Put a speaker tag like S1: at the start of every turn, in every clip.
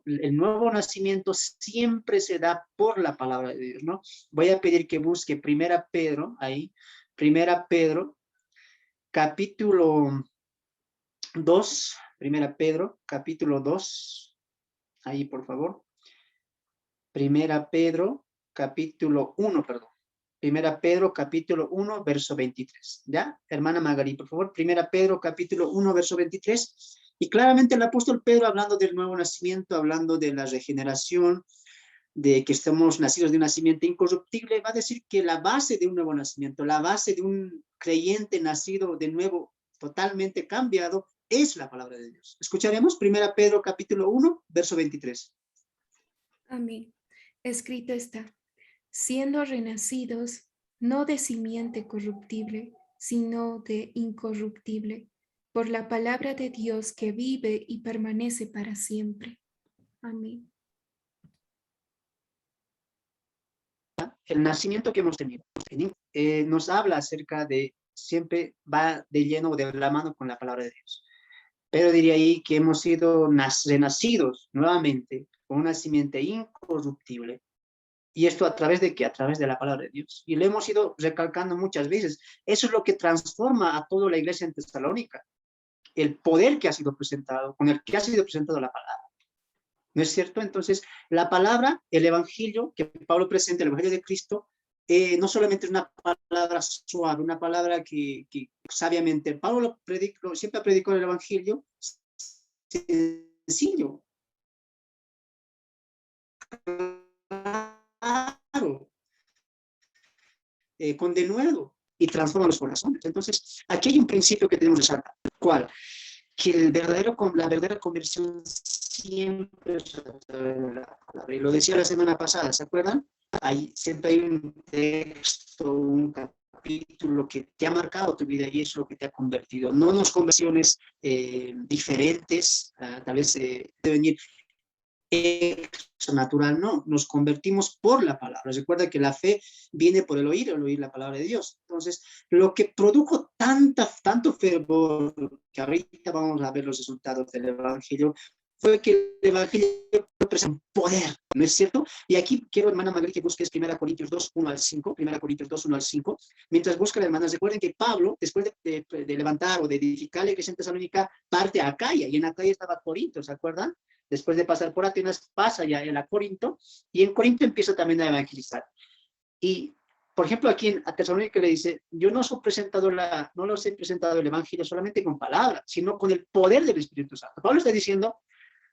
S1: el nuevo nacimiento siempre se da por la palabra de Dios, ¿no? Voy a pedir que busque Primera Pedro, ahí, Primera Pedro, capítulo 2, Primera Pedro, capítulo 2, ahí por favor. Primera Pedro, capítulo 1, perdón. Primera Pedro, capítulo 1, verso 23. ¿Ya? Hermana Magali, por favor. Primera Pedro, capítulo 1, verso 23. Y claramente el apóstol Pedro, hablando del nuevo nacimiento, hablando de la regeneración, de que estamos nacidos de un nacimiento incorruptible, va a decir que la base de un nuevo nacimiento, la base de un creyente nacido de nuevo, totalmente cambiado, es la palabra de Dios. Escucharemos Primera Pedro, capítulo 1, verso 23.
S2: Amén. Escrito está: siendo renacidos, no de simiente corruptible, sino de incorruptible, por la palabra de Dios que vive y permanece para siempre. Amén.
S1: El nacimiento que hemos tenido nos habla acerca de, siempre va de lleno de la mano con la palabra de Dios. Pero diría ahí que hemos sido renacidos nuevamente con una simiente incorruptible. ¿Y esto a través de qué? A través de la palabra de Dios. Y lo hemos ido recalcando muchas veces. Eso es lo que transforma a toda la iglesia en Tesalónica. El poder que ha sido presentado, con el que ha sido presentado la palabra. ¿No es cierto? Entonces, la palabra, el evangelio que Pablo presenta, el evangelio de Cristo, no solamente es una palabra suave, una palabra que sabiamente, Pablo siempre predicó el evangelio sencillo, claro, con denuedo, y transforma los corazones. Entonces, aquí hay un principio que tenemos que resaltar. ¿Cuál? Que la verdadera conversión siempre es a través de la palabra. Y lo decía la semana pasada, ¿se acuerdan? Siempre hay un texto, un capítulo que te ha marcado tu vida y es lo que te ha convertido. No unas conversiones diferentes, tal vez debe venir natural, no, nos convertimos por la palabra. Recuerda que la fe viene por el oír la palabra de Dios. Entonces, lo que produjo tanto fervor, que ahorita vamos a ver los resultados del evangelio, fue que el evangelio presenta poder, ¿no es cierto? Y aquí quiero, hermana Magali, que busques 1 Corintios 2, 1 al 5, 1 Corintios 2, 1 al 5. Mientras buscan, hermanas, recuerden que Pablo, después de levantar o de edificar la iglesia en Tesalónica, parte a Acaya, y en Acaya estaba Corinto, ¿se acuerdan? Después de pasar por Atenas, pasa ya a Corinto, y en Corinto empieza también a evangelizar. Y, por ejemplo, aquí en Tesalónica le dice, yo no los he presentado el evangelio solamente con palabras, sino con el poder del Espíritu Santo. Pablo está diciendo,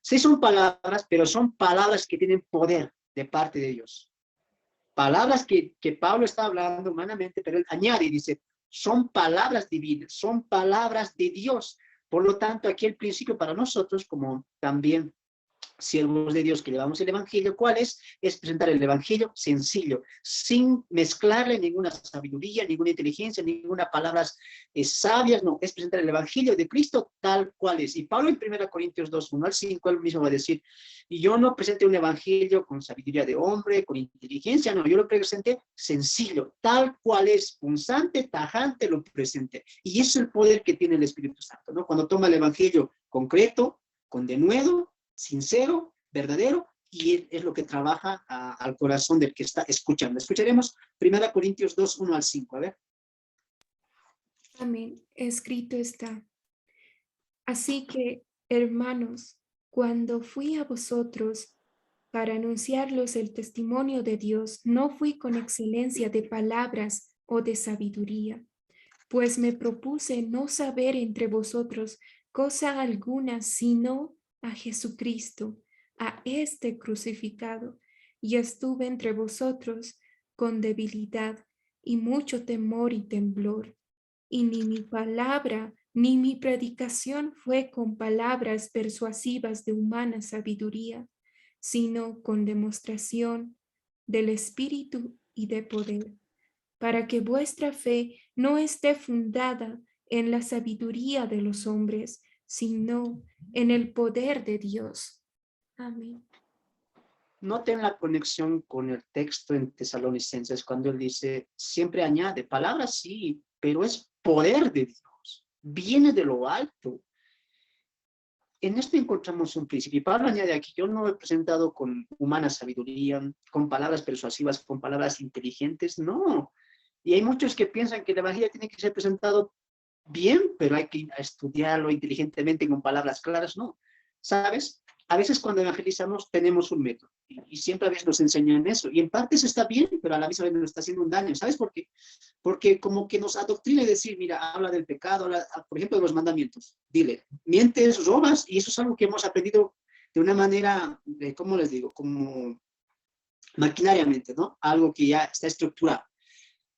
S1: sí son palabras, pero son palabras que tienen poder de parte de Dios. Palabras que Pablo está hablando humanamente, pero él añade y dice, son palabras divinas, son palabras de Dios. Por lo tanto, aquí el principio para nosotros, como también siervos de Dios que llevamos el evangelio, ¿cuál es? Es presentar el evangelio sencillo, sin mezclarle ninguna sabiduría, ninguna inteligencia, ninguna palabras sabias, no, es presentar el evangelio de Cristo tal cual es. Y Pablo en 1 Corintios 2, 1 al 5, él mismo va a decir, y yo no presenté un evangelio con sabiduría de hombre, con inteligencia, no, yo lo presenté sencillo, tal cual es, punzante, tajante, lo presenté. Y eso es el poder que tiene el Espíritu Santo, ¿no? Cuando toma el evangelio concreto, con denuedo, sincero, verdadero, y es lo que trabaja al corazón del que está escuchando. Escucharemos 1 Corintios 2, 1 al 5, a ver.
S2: Amén. Escrito está: así que, hermanos, cuando fui a vosotros para anunciarlos el testimonio de Dios, no fui con excelencia de palabras o de sabiduría, pues me propuse no saber entre vosotros cosa alguna sino a Jesucristo, a este crucificado, y estuve entre vosotros con debilidad y mucho temor y temblor, y ni mi palabra ni mi predicación fue con palabras persuasivas de humana sabiduría, sino con demostración del Espíritu y de poder, para que vuestra fe no esté fundada en la sabiduría de los hombres, sino en el poder de Dios. Amén.
S1: Noten la conexión con el texto en Tesalonicenses cuando él dice, siempre añade, palabras sí, pero es poder de Dios, viene de lo alto. en esto encontramos un principio. Y Pablo añade aquí, yo no lo he presentado con humana sabiduría, con palabras persuasivas, con palabras inteligentes, no. Y hay muchos que piensan que el evangelio tiene que ser presentado bien, pero hay que estudiarlo inteligentemente con palabras claras, no. ¿Sabes? A veces cuando evangelizamos tenemos un método y siempre a veces nos enseñan eso. Y en parte eso está bien, pero a la misma vez nos está haciendo un daño. ¿Sabes por qué? Porque como que nos adoctrina y decir, mira, habla del pecado, habla, por ejemplo, de los mandamientos. Dile, mientes, robas, y eso es algo que hemos aprendido de una manera, ¿cómo les digo? Como maquinariamente, ¿no? Algo que ya está estructurado.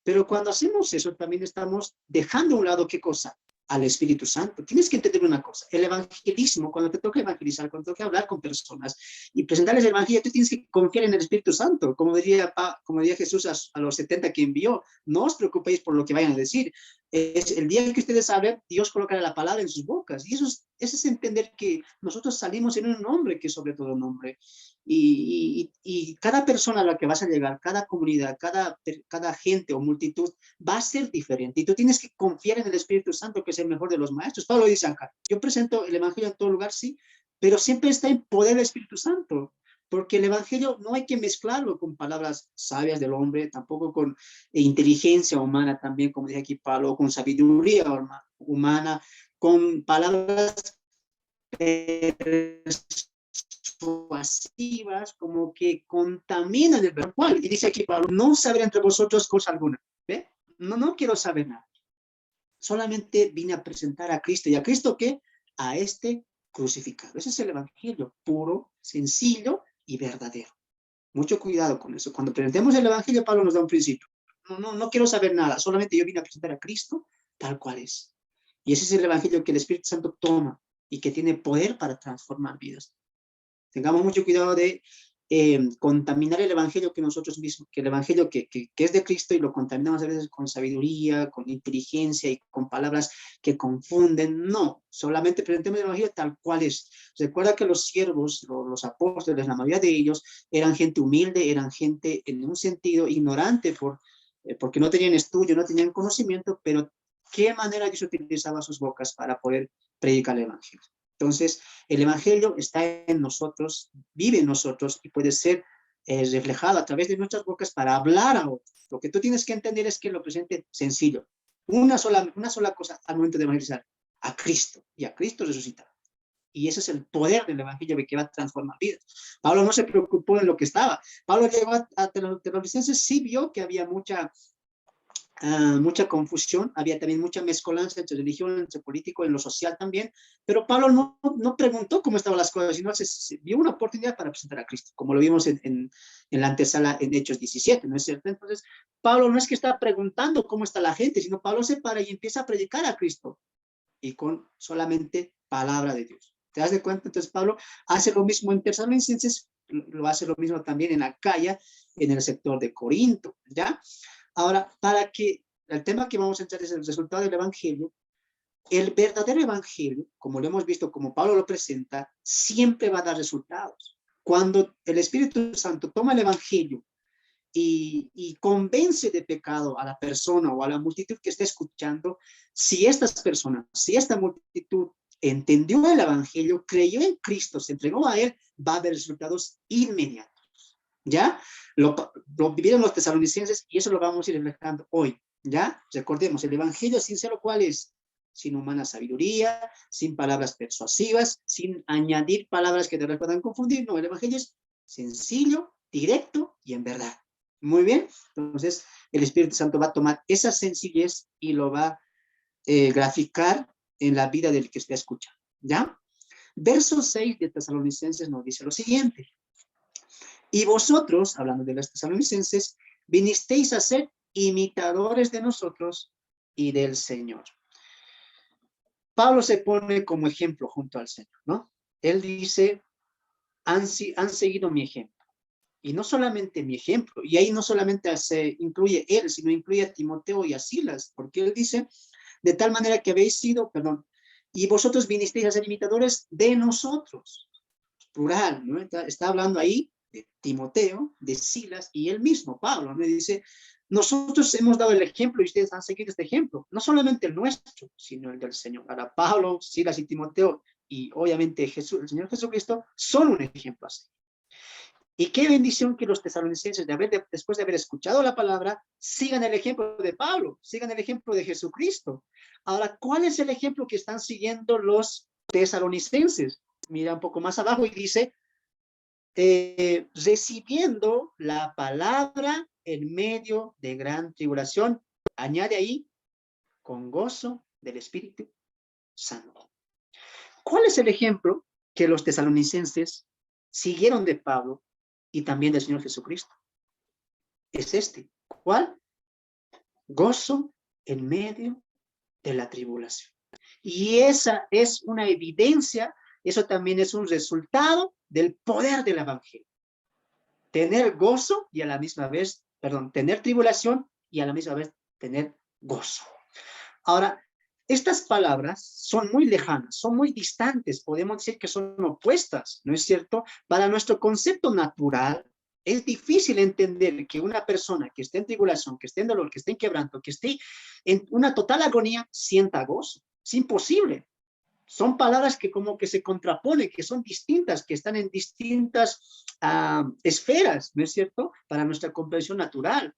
S1: Pero cuando hacemos eso, también estamos dejando a un lado, ¿qué cosa? Al Espíritu Santo. Tienes que entender una cosa, el evangelismo, cuando te toca evangelizar, cuando te toca hablar con personas y presentarles el evangelio, tú tienes que confiar en el Espíritu Santo, como diría Jesús a los 70 que envió, no os preocupéis por lo que vayan a decir, es el día que ustedes hablen, Dios colocará la palabra en sus bocas, y eso es entender que nosotros salimos en un nombre que es sobre todo nombre, y cada persona a la que vas a llegar, cada comunidad, cada gente o multitud va a ser diferente. Y tú tienes que confiar en el Espíritu Santo, que es el mejor de los maestros. Pablo dice acá, yo presento el Evangelio en todo lugar, sí, pero siempre está en poder del Espíritu Santo. Porque el Evangelio no hay que mezclarlo con palabras sabias del hombre, tampoco con inteligencia humana también, como dice aquí Pablo, con sabiduría humana, con palabras persuasivas, como que contaminan el verbal. Y dice aquí Pablo, no saber entre vosotros cosa alguna. ¿Ve? No quiero saber nada. Solamente vine a presentar a Cristo. ¿Y a Cristo qué? A este crucificado. Ese es el evangelio, puro, sencillo y verdadero. Mucho cuidado con eso. Cuando presentemos el evangelio, Pablo nos da un principio. No quiero saber nada. Solamente yo vine a presentar a Cristo tal cual es. Y ese es el evangelio que el Espíritu Santo toma y que tiene poder para transformar vidas. Tengamos mucho cuidado de contaminar el evangelio que nosotros mismos, que el evangelio que es de Cristo, y lo contaminamos a veces con sabiduría, con inteligencia y con palabras que confunden. No, solamente presentemos el evangelio tal cual es. Recuerda que los siervos, los apóstoles, la mayoría de ellos eran gente humilde, eran gente en un sentido ignorante porque no tenían estudio, no tenían conocimiento, pero qué manera Dios utilizaba sus bocas para poder predicar el evangelio. Entonces, el evangelio está en nosotros, vive en nosotros y puede ser reflejado a través de nuestras bocas para hablar a otros. Lo que tú tienes que entender es que lo presente sencillo. Una sola cosa al momento de evangelizar, a Cristo y a Cristo resucitado. Y ese es el poder del evangelio que va a transformar vidas. Pablo no se preocupó en lo que estaba. Pablo llegó a Tesalonicenses, sí vio que había mucha confusión, había también mucha mezcolanza entre religión, entre político, en lo social también, pero Pablo no preguntó cómo estaban las cosas, sino se vio una oportunidad para presentar a Cristo, como lo vimos en la antesala en Hechos 17, ¿no es cierto? Entonces, Pablo no es que está preguntando cómo está la gente, sino Pablo se para y empieza a predicar a Cristo, y con solamente palabra de Dios. ¿Te das de cuenta? Entonces, Pablo hace lo mismo en Tesalonicenses, lo hace lo mismo también en Acaya, en el sector de Corinto, ¿ya? Ahora, para que el tema que vamos a entrar es el resultado del evangelio, el verdadero evangelio, como lo hemos visto, como Pablo lo presenta, siempre va a dar resultados. Cuando el Espíritu Santo toma el evangelio y convence de pecado a la persona o a la multitud que está escuchando, si estas personas, si esta multitud entendió el evangelio, creyó en Cristo, se entregó a él, va a haber resultados inmediatos. ¿Ya? Lo vivieron los tesalonicenses y eso lo vamos a ir reflejando hoy, ¿ya? Recordemos, el evangelio sincero, ¿cuál es? Sin humana sabiduría, sin palabras persuasivas, sin añadir palabras que te puedan confundir. No, el evangelio es sencillo, directo y en verdad. Muy bien, entonces el Espíritu Santo va a tomar esa sencillez y lo va a graficar en la vida del que esté escuchando, ¿ya? Verso 6 de Tesalonicenses nos dice lo siguiente: y vosotros, hablando de los tesalonicenses, vinisteis a ser imitadores de nosotros y del Señor. Pablo se pone como ejemplo junto al Señor, ¿no? Él dice, han seguido mi ejemplo. Y no solamente mi ejemplo, y ahí no solamente se incluye él, sino incluye a Timoteo y a Silas, porque él dice, de tal manera que habéis sido, y vosotros vinisteis a ser imitadores de nosotros. Plural, ¿no? Está hablando ahí de Timoteo, de Silas y él mismo, Pablo, me dice, nosotros hemos dado el ejemplo y ustedes han seguido este ejemplo, no solamente el nuestro, sino el del Señor. Ahora, Pablo, Silas y Timoteo y obviamente Jesús, el Señor Jesucristo, son un ejemplo así. Y qué bendición que los tesalonicenses, después de haber escuchado la palabra, sigan el ejemplo de Pablo, sigan el ejemplo de Jesucristo. Ahora, ¿cuál es el ejemplo que están siguiendo los tesalonicenses? Mira un poco más abajo y dice, recibiendo la palabra en medio de gran tribulación, añade ahí, con gozo del Espíritu Santo. ¿Cuál es el ejemplo que los tesalonicenses siguieron de Pablo y también del Señor Jesucristo? Es este. ¿Cuál? Gozo en medio de la tribulación. Y esa es una evidencia, eso también es un resultado del poder del Evangelio. Tener gozo y a la misma vez, tener tribulación y a la misma vez tener gozo. Ahora, estas palabras son muy lejanas, son muy distantes, podemos decir que son opuestas, ¿no es cierto? Para nuestro concepto natural, es difícil entender que una persona que esté en tribulación, que esté en dolor, que esté en quebranto, que esté en una total agonía, sienta gozo. Es imposible. Son palabras que como que se contraponen, que son distintas, que están en distintas esferas, ¿no es cierto? Para nuestra comprensión natural.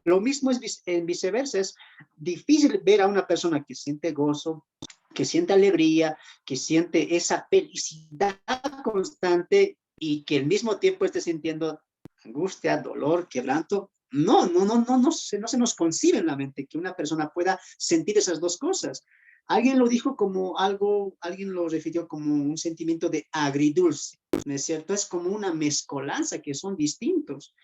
S1: Lo mismo es en viceversa, es difícil ver a una persona que siente gozo, que siente alegría, que siente esa felicidad constante y que al mismo tiempo esté sintiendo angustia, dolor, quebranto. No se nos concibe en la mente que una persona pueda sentir esas dos cosas. Alguien lo dijo como algo, alguien lo refirió como un sentimiento de agridulce, ¿no es cierto? Es como una mezcolanza que son distintos.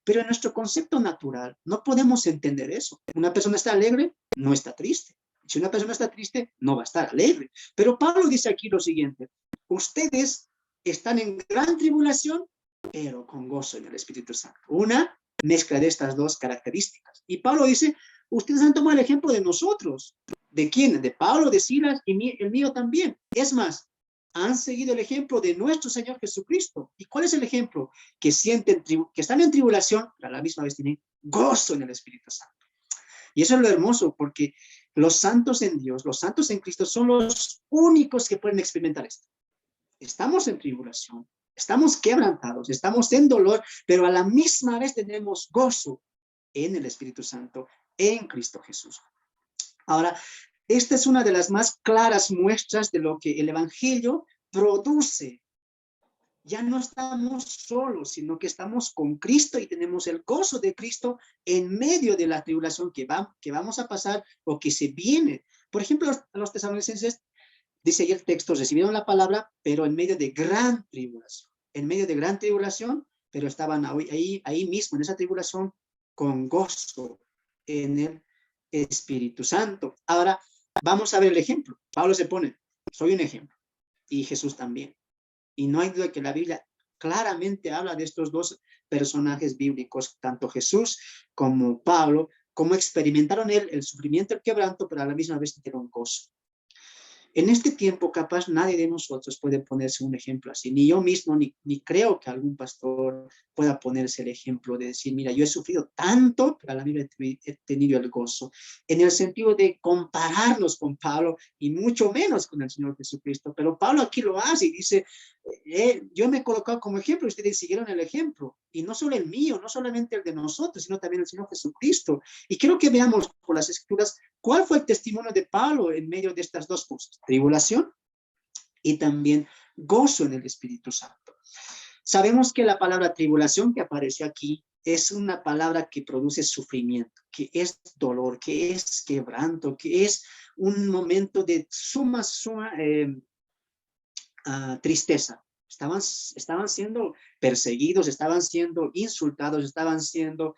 S1: Pero en nuestro concepto natural no podemos entender eso. Una persona está alegre, no está triste. Si una persona está triste, no va a estar alegre. Pero Pablo dice aquí lo siguiente, ustedes están en gran tribulación, pero con gozo en el Espíritu Santo. Una mezcla de estas dos características. Y Pablo dice, ustedes han tomado el ejemplo de nosotros. ¿De quién? De Pablo, de Silas y el mío también. Es más, han seguido el ejemplo de nuestro Señor Jesucristo. ¿Y cuál es el ejemplo? Que están en tribulación, pero a la misma vez tienen gozo en el Espíritu Santo. Y eso es lo hermoso, porque los santos en Dios, los santos en Cristo, son los únicos que pueden experimentar esto. Estamos en tribulación, estamos quebrantados, estamos en dolor, pero a la misma vez tenemos gozo en el Espíritu Santo, en Cristo Jesús. Ahora, esta es una de las más claras muestras de lo que el Evangelio produce. Ya no estamos solos, sino que estamos con Cristo y tenemos el gozo de Cristo en medio de la tribulación que vamos a pasar o que se viene. Por ejemplo, a los tesalonicenses, dice ahí el texto, recibieron la palabra, pero en medio de gran tribulación. En medio de gran tribulación, pero estaban ahí mismo, en esa tribulación, con gozo en el Espíritu Santo. Ahora, vamos a ver el ejemplo. Pablo se pone, soy un ejemplo, y Jesús también. Y no hay duda que la Biblia claramente habla de estos dos personajes bíblicos, tanto Jesús como Pablo, cómo experimentaron el sufrimiento, el quebranto, pero a la misma vez tuvieron gozo. En este tiempo, capaz, nadie de nosotros puede ponerse un ejemplo así. Ni yo mismo, ni creo que algún pastor pueda ponerse el ejemplo de decir, mira, yo he sufrido tanto, pero a la misma vez he tenido el gozo. En el sentido de compararnos con Pablo y mucho menos con el Señor Jesucristo. Pero Pablo aquí lo hace y dice, yo me he colocado como ejemplo y ustedes siguieron el ejemplo. Y no solo el mío, no solamente el de nosotros, sino también el Señor Jesucristo. Y quiero que veamos por las Escrituras cuál fue el testimonio de Pablo en medio de estas dos cosas. Tribulación y también gozo en el Espíritu Santo. Sabemos que la palabra tribulación que apareció aquí es una palabra que produce sufrimiento, que es dolor, que es quebranto, que es un momento de suma tristeza. Estaban siendo perseguidos, estaban siendo insultados, estaban siendo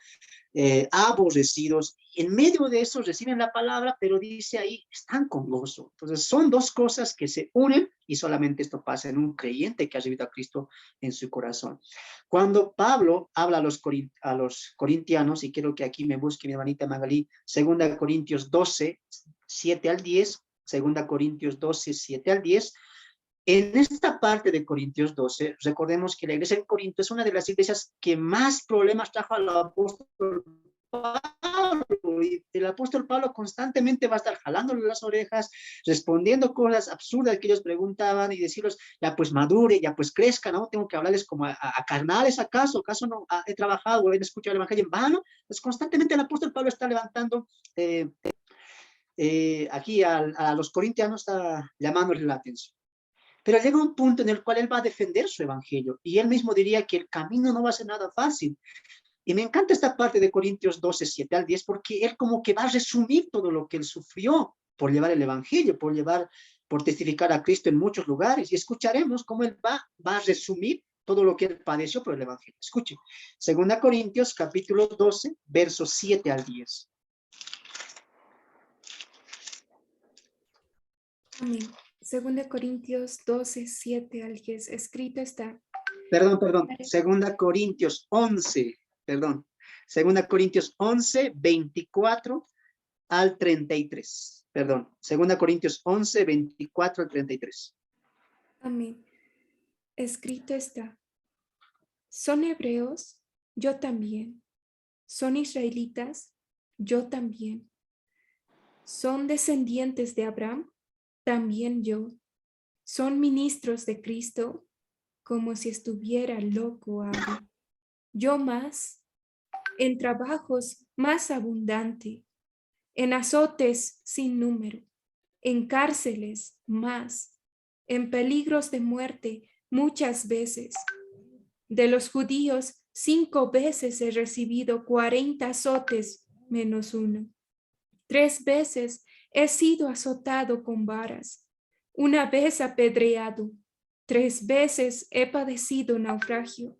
S1: aborrecidos. En medio de eso reciben la palabra, pero dice ahí, están con gozo. Entonces son dos cosas que se unen y solamente esto pasa en un creyente que ha recibido a Cristo en su corazón. Cuando Pablo habla a los corintianos, y quiero que aquí me busque mi hermanita Magalí, 2 Corintios 12, 7 al 10, 2 Corintios 12, 7 al 10, en esta parte de Corintios 12, recordemos que la iglesia en Corinto es una de las iglesias que más problemas trajo al apóstol Pablo. Pablo, y el apóstol Pablo constantemente va a estar jalándole las orejas, respondiendo cosas absurdas que ellos preguntaban y decirles, ya pues madure, ya pues crezca, ¿no? Tengo que hablarles como a carnales, ¿acaso no he trabajado o he escuchado el evangelio en vano? Pues constantemente el apóstol Pablo está levantando aquí a los corintianos, está llamándoles la atención. Pero llega un punto en el cual él va a defender su evangelio y él mismo diría que el camino no va a ser nada fácil. Y me encanta esta parte de Corintios 12, 7 al 10, porque él como que va a resumir todo lo que él sufrió por llevar el evangelio, por testificar a Cristo en muchos lugares. Y escucharemos cómo él va a resumir todo lo que él padeció por el evangelio. Escuchen, 2 Corintios capítulo 12, versos 7 al 10.
S2: Amén. 2 Corintios 12, 7 al 10. Escrito está.
S1: Perdón. 2 Corintios 11, perdón. 2 Corintios 11, 24 al 33. Perdón. 2 Corintios 11, 24 al 33.
S2: Amén. Escrito está. ¿Son hebreos? Yo también. ¿Son israelitas? Yo también. ¿Son descendientes de Abraham? También yo. ¿Son ministros de Cristo? Como si estuviera loco hablo. Yo más, en trabajos más abundante, en azotes sin número, en cárceles más, en peligros de muerte muchas veces. De los judíos 5 veces he recibido 40 azotes menos uno. 3 veces he sido azotado con varas, 1 vez apedreado, 3 veces he padecido naufragio.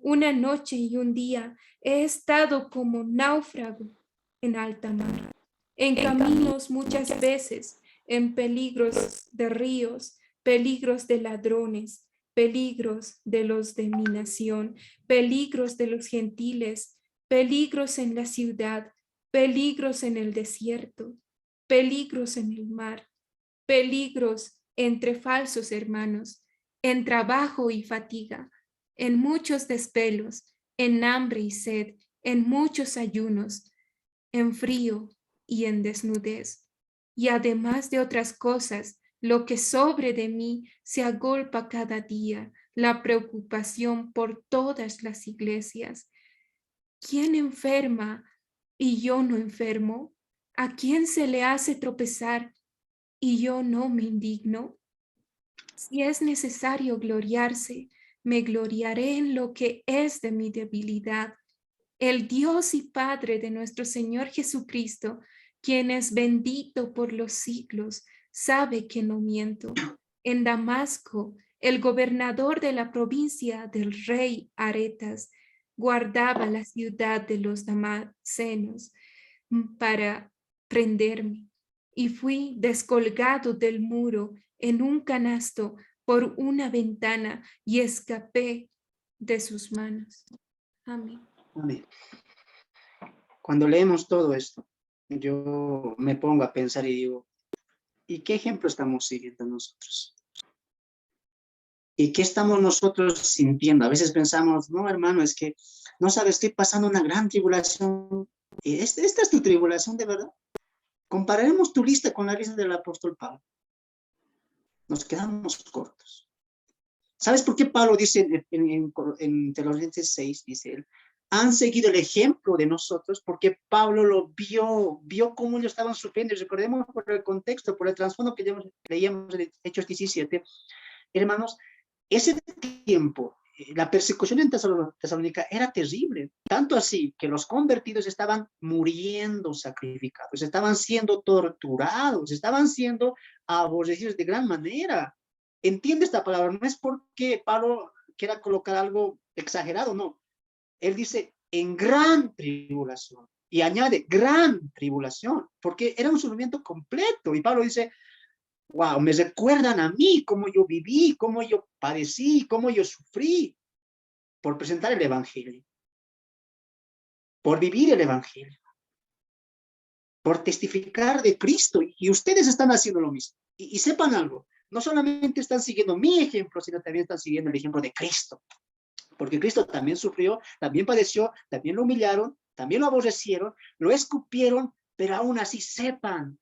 S2: 1 noche y 1 día he estado como náufrago en alta mar, en caminos muchas veces, en peligros de ríos, peligros de ladrones, peligros de los de mi nación, peligros de los gentiles, peligros en la ciudad, peligros en el desierto, peligros en el mar, peligros entre falsos hermanos, en trabajo y fatiga, en muchos desvelos, en hambre y sed, en muchos ayunos, en frío y en desnudez. Y además de otras cosas, lo que sobre de mí se agolpa cada día, la preocupación por todas las iglesias. ¿Quién enferma y yo no enfermo? ¿A quién se le hace tropezar y yo no me indigno? Si es necesario gloriarse, me gloriaré en lo que es de mi debilidad. El Dios y Padre de nuestro Señor Jesucristo, quien es bendito por los siglos, sabe que no miento. En Damasco, el gobernador de la provincia del rey Aretas guardaba la ciudad de los damasenos para prenderme, y fui descolgado del muro en un canasto por una ventana y escapé de sus manos. Amén.
S1: Amén. Cuando leemos todo esto, yo me pongo a pensar y digo, ¿y qué ejemplo estamos siguiendo nosotros? ¿Y qué estamos nosotros sintiendo? A veces pensamos, no, hermano, es que, no sabes, estoy pasando una gran tribulación. ¿Esta es tu tribulación de verdad? Compararemos tu lista con la lista del apóstol Pablo. Nos quedamos cortos. ¿Sabes por qué Pablo dice en Tesalonicenses 6, dice él, han seguido el ejemplo de nosotros porque Pablo lo vio cómo ellos estaban sufriendo? Y recordemos por el contexto, por el trasfondo que leíamos en Hechos 17, hermanos, ese tiempo, la persecución en Tesalónica era terrible, tanto así que los convertidos estaban muriendo sacrificados, estaban siendo torturados, estaban siendo aborrecidos de gran manera. Entiende esta palabra, no es porque Pablo quiera colocar algo exagerado, no. Él dice, en gran tribulación, y añade, gran tribulación, porque era un sufrimiento completo, y Pablo dice, wow, me recuerdan a mí, cómo yo viví, cómo yo padecí, cómo yo sufrí por presentar el evangelio, por vivir el evangelio, por testificar de Cristo, y ustedes están haciendo lo mismo. Y sepan algo, no solamente están siguiendo mi ejemplo, sino también están siguiendo el ejemplo de Cristo, porque Cristo también sufrió, también padeció, también lo humillaron, también lo aborrecieron, lo escupieron, pero aún así sepan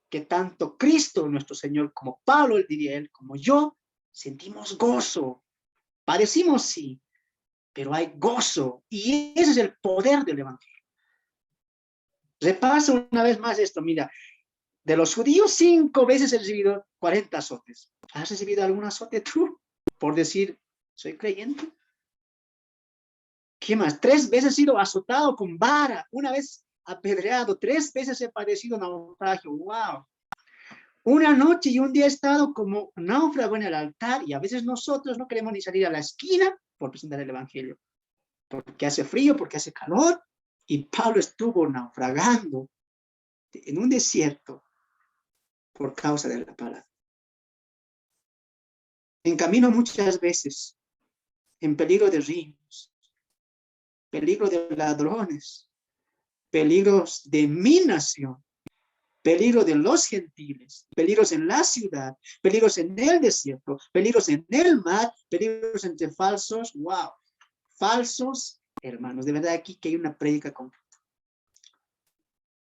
S1: que tanto Cristo, nuestro Señor, como Pablo, diría él, como yo, sentimos gozo. Padecimos, sí, pero hay gozo. Y ese es el poder del Evangelio. Repaso una vez más esto, mira. De los judíos, 5 veces he recibido 40 azotes. ¿Has recibido algún azote tú? Por decir, soy creyente. ¿Qué más? 3 veces he sido azotado con vara. Una vez apedreado. 3 veces he padecido naufragio. ¡Wow! Una noche y un día he estado como náufrago en el altar, y a veces nosotros no queremos ni salir a la esquina por presentar el Evangelio, porque hace frío, porque hace calor, y Pablo estuvo naufragando en un desierto por causa de la palabra. En camino muchas veces, en peligro de ríos, peligro de ladrones, peligros de mi nación, peligro de los gentiles, peligros en la ciudad, peligros en el desierto, peligros en el mar, peligros entre falsos, wow, falsos hermanos. De verdad aquí que hay una prédica completa.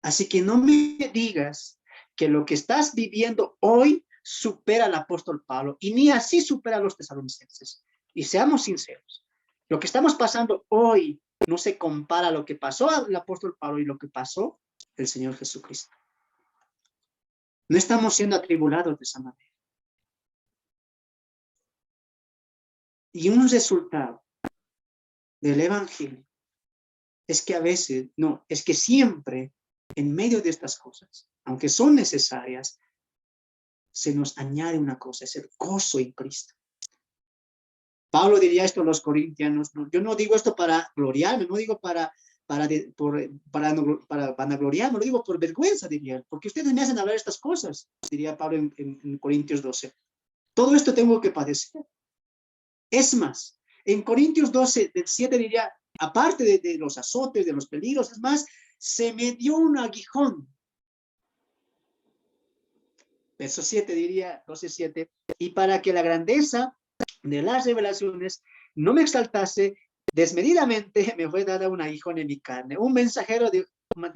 S1: Así que no me digas que lo que estás viviendo hoy supera al apóstol Pablo, y ni así supera a los tesalonicenses. Y seamos sinceros, lo que estamos pasando hoy no se compara a lo que pasó al apóstol Pablo y lo que pasó el Señor Jesucristo. No estamos siendo atribulados de esa manera. Y un resultado del Evangelio es que a veces, no, es que siempre en medio de estas cosas, aunque son necesarias, se nos añade una cosa, es el gozo en Cristo. Pablo diría esto a los corintianos, yo no digo esto para gloriarme, no digo para vanagloriarme, lo digo por vergüenza, diría él, porque ustedes me hacen hablar estas cosas, diría Pablo en Corintios 12. Todo esto tengo que padecer. Es más, en Corintios 12, del 7 diría, aparte de los azotes, de los peligros, es más, se me dio un aguijón. Verso 7 diría, 12:7, y para que la grandeza de las revelaciones no me exaltase desmedidamente, me fue dada un aguijón en mi carne, un mensajero de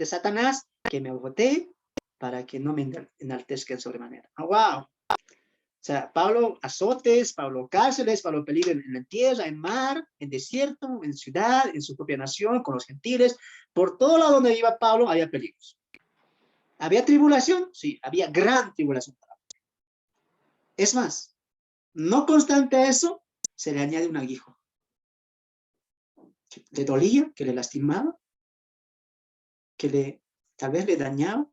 S1: Satanás que me agoté para que no me enaltezca en sobremanera. Oh, wow. O sea, Pablo azotes, Pablo cárceles, Pablo peligro en la tierra, en mar, en desierto, en ciudad, en su propia nación, con los gentiles. Por todo lado donde iba Pablo había peligros. ¿Había tribulación? Sí, había gran tribulación. Es más, no constante a eso, se le añade un aguijón. Que le dolía, que le lastimaba, que tal vez le dañaba.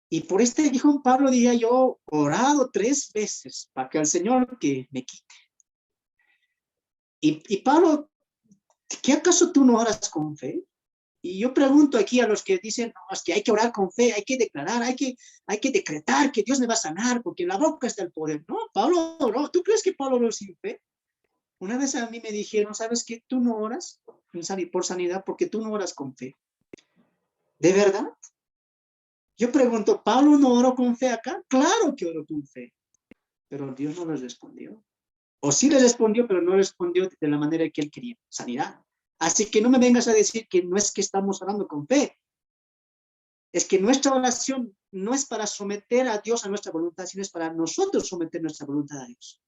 S1: Y por este aguijón Pablo diría yo, orado 3 veces para que el Señor que me quite. Y Pablo, ¿qué acaso tú no oras con fe? Y yo pregunto aquí a los que dicen, no, es que hay que orar con fe, hay que declarar, hay que decretar que Dios me va a sanar, porque en la boca está el poder. No, Pablo oró. ¿Tú crees que Pablo oró sin fe? Una vez a mí me dijeron, ¿sabes qué? Tú no oras por sanidad porque tú no oras con fe. ¿De verdad? Yo pregunto, ¿Pablo no oró con fe acá? Claro que oró con fe, pero Dios no les respondió. O sí les respondió, pero no respondió de la manera que él quería, sanidad. Así que no me vengas a decir que no es que estamos orando con fe. Es que nuestra oración no es para someter a Dios a nuestra voluntad, sino es para nosotros someter nuestra voluntad a Dios.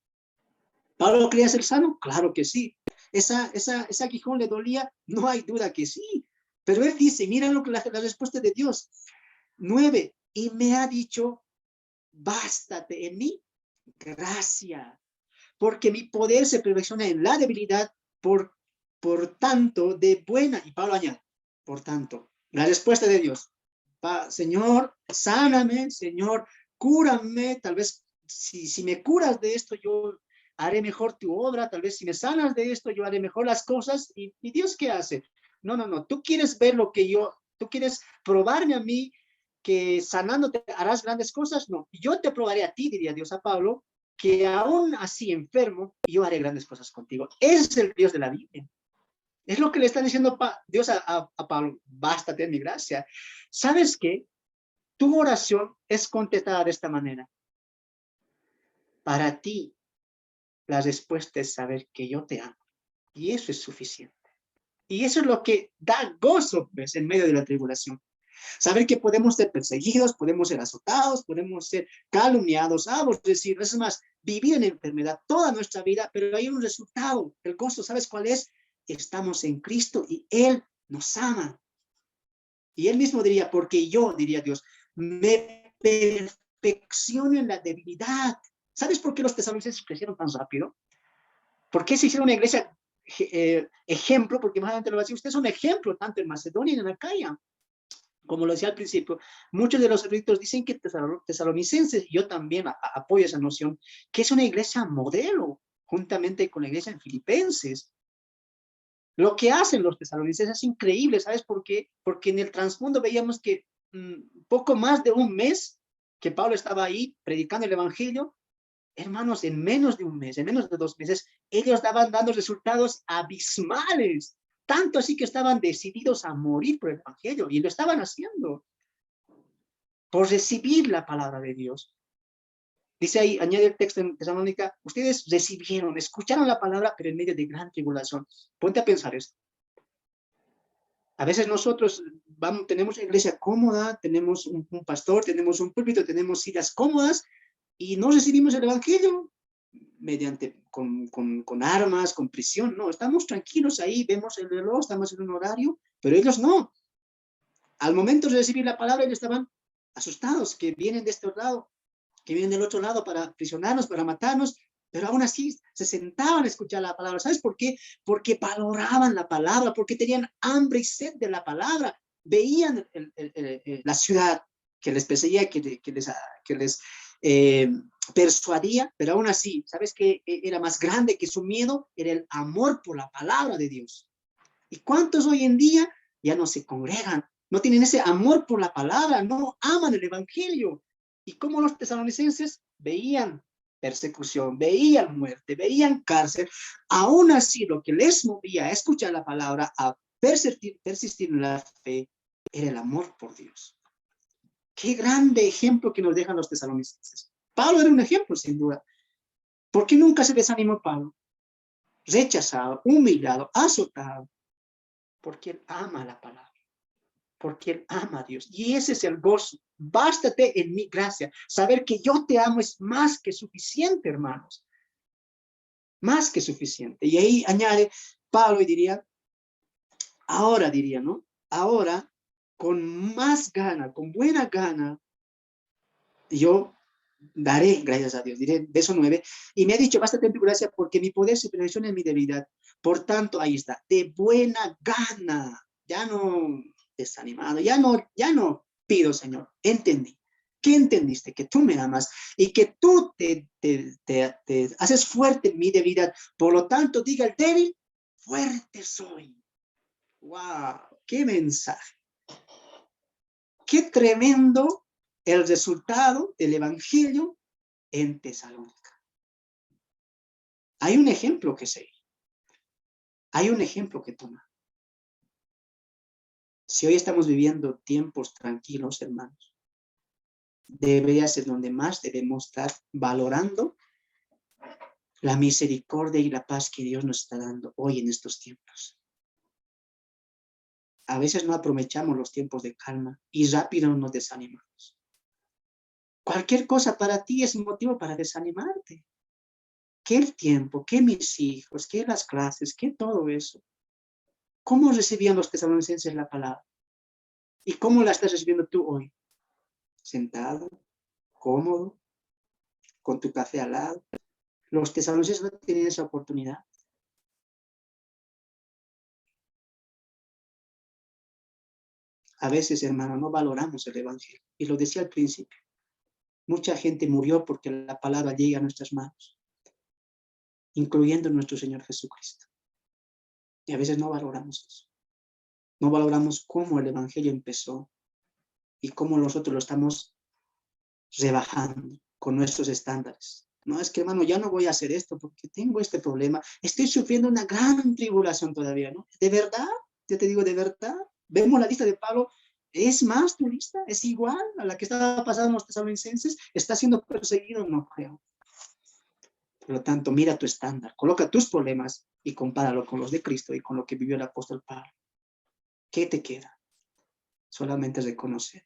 S1: ¿Pablo quería ser sano? Claro que sí. ¿Ese aguijón le dolía? No hay duda que sí. Pero él dice, mira lo que la respuesta de Dios. 9, y me ha dicho, bástate en mí, gracia, porque mi poder se perfecciona en la debilidad, por tanto, de buena, y Pablo añade, por tanto, la respuesta de Dios, Señor, sáname, Señor, cúrame, tal vez si me curas de esto, yo haré mejor tu obra, tal vez si me sanas de esto, yo haré mejor las cosas, y Dios, ¿qué hace? No, tú quieres ver lo que tú quieres probarme a mí, que sanándote harás grandes cosas, no, yo te probaré a ti, diría Dios a Pablo, que aún así enfermo, yo haré grandes cosas contigo. Ese es el Dios de la Biblia. Es lo que le está diciendo Dios a Pablo, bástate en mi gracia. ¿Sabes qué? Tu oración es contestada de esta manera. Para ti, la respuesta es saber que yo te amo. Y eso es suficiente. Y eso es lo que da gozo, pues, en medio de la tribulación. Saber que podemos ser perseguidos, podemos ser azotados, podemos ser calumniados, decir, es más, vivir en enfermedad toda nuestra vida, pero hay un resultado, el gozo, ¿sabes cuál es? Estamos en Cristo y Él nos ama. Y Él mismo diría, porque yo, diría Dios, me perfecciono en la debilidad. ¿Sabes por qué los tesalonicenses crecieron tan rápido? ¿Por qué se hicieron una iglesia ejemplo? Porque más adelante lo va a decir, usted es un ejemplo tanto en Macedonia y en Acaya. Como lo decía al principio, muchos de los eruditos dicen que tesalonicenses, yo también apoyo esa noción, que es una iglesia modelo, juntamente con la iglesia en Filipenses. Lo que hacen los tesalonicenses es increíble, ¿sabes por qué? Porque en el trasfondo veíamos que poco más de un mes que Pablo estaba ahí predicando el evangelio, hermanos, en menos de un mes, en menos de 2 meses, ellos estaban dando resultados abismales, tanto así que estaban decididos a morir por el evangelio, y lo estaban haciendo por recibir la palabra de Dios. Dice ahí, añade el texto en Tesalónica, ustedes recibieron, escucharon la palabra, pero en medio de gran tribulación. Ponte a pensar esto. A veces nosotros tenemos una iglesia cómoda, tenemos un pastor, tenemos un púlpito, tenemos sillas cómodas, y no recibimos el evangelio mediante, con armas, con prisión. No, estamos tranquilos ahí, vemos el reloj, estamos en un horario, pero ellos no. Al momento de recibir la palabra, ellos estaban asustados, que vienen de este lado, que vienen del otro lado para prisionarnos, para matarnos, pero aún así se sentaban a escuchar la palabra. ¿Sabes por qué? Porque valoraban la palabra, porque tenían hambre y sed de la palabra. Veían la ciudad que les perseguía, que les persuadía, pero aún así, ¿sabes qué era más grande que su miedo? Era el amor por la palabra de Dios. ¿Y cuántos hoy en día ya no se congregan? No tienen ese amor por la palabra, no aman el evangelio. Y como los tesalonicenses veían persecución, veían muerte, veían cárcel, aún así lo que les movía a escuchar la palabra, a persistir en la fe, era el amor por Dios. Qué grande ejemplo que nos dejan los tesalonicenses. Pablo era un ejemplo, sin duda. ¿Por qué nunca se desanimó Pablo? Rechazado, humillado, azotado, porque él ama la palabra, porque él ama a Dios. Y ese es el gozo. Bástate en mi gracia. Saber que yo te amo es más que suficiente, hermanos. Más que suficiente. Y ahí añade Pablo y diría, ahora diría, ¿no? Ahora, con más gana, con buena gana, yo daré gracias a Dios. Diré, verso 9, y me ha dicho, bástate en tu gracia porque mi poder se perfecciona en mi debilidad. Por tanto, ahí está, de buena gana, ya no desanimado, ya no pido, Señor, entendí. ¿Qué entendiste? Que tú me amas y que tú te haces fuerte en mi debilidad. Por lo tanto, diga el débil, fuerte soy. ¡Wow! ¡Qué mensaje! ¡Qué tremendo el resultado del evangelio en Tesalónica! Hay un ejemplo que seguir. Hay un ejemplo que tomar. Si hoy estamos viviendo tiempos tranquilos, hermanos, debería ser donde más debemos estar valorando la misericordia y la paz que Dios nos está dando hoy en estos tiempos. A veces no aprovechamos los tiempos de calma y rápido nos desanimamos. Cualquier cosa para ti es un motivo para desanimarte. ¿Qué el tiempo? ¿Qué mis hijos? ¿Qué las clases? ¿Qué todo eso? ¿Cómo recibían los tesalonicenses la palabra? ¿Y cómo la estás recibiendo tú hoy? Sentado, cómodo, con tu café al lado. Los tesalonicenses no tienen esa oportunidad. A veces, hermano, no valoramos el evangelio. Y lo decía al principio. Mucha gente murió porque la palabra llega a nuestras manos, incluyendo nuestro Señor Jesucristo. Y a veces no valoramos eso. No valoramos cómo el evangelio empezó y cómo nosotros lo estamos rebajando con nuestros estándares. No, es que hermano, ya no voy a hacer esto porque tengo este problema. Estoy sufriendo una gran tribulación todavía, ¿no? ¿De verdad? Yo te digo, ¿de verdad? Vemos la lista de Pablo. ¿Es más tu lista? ¿Es igual a la que estaba pasando en los tesalonicenses? ¿Está siendo perseguido? No creo. Por lo tanto, mira tu estándar, coloca tus problemas y compáralo con los de Cristo y con lo que vivió el apóstol Pablo. ¿Qué te queda? Solamente reconocer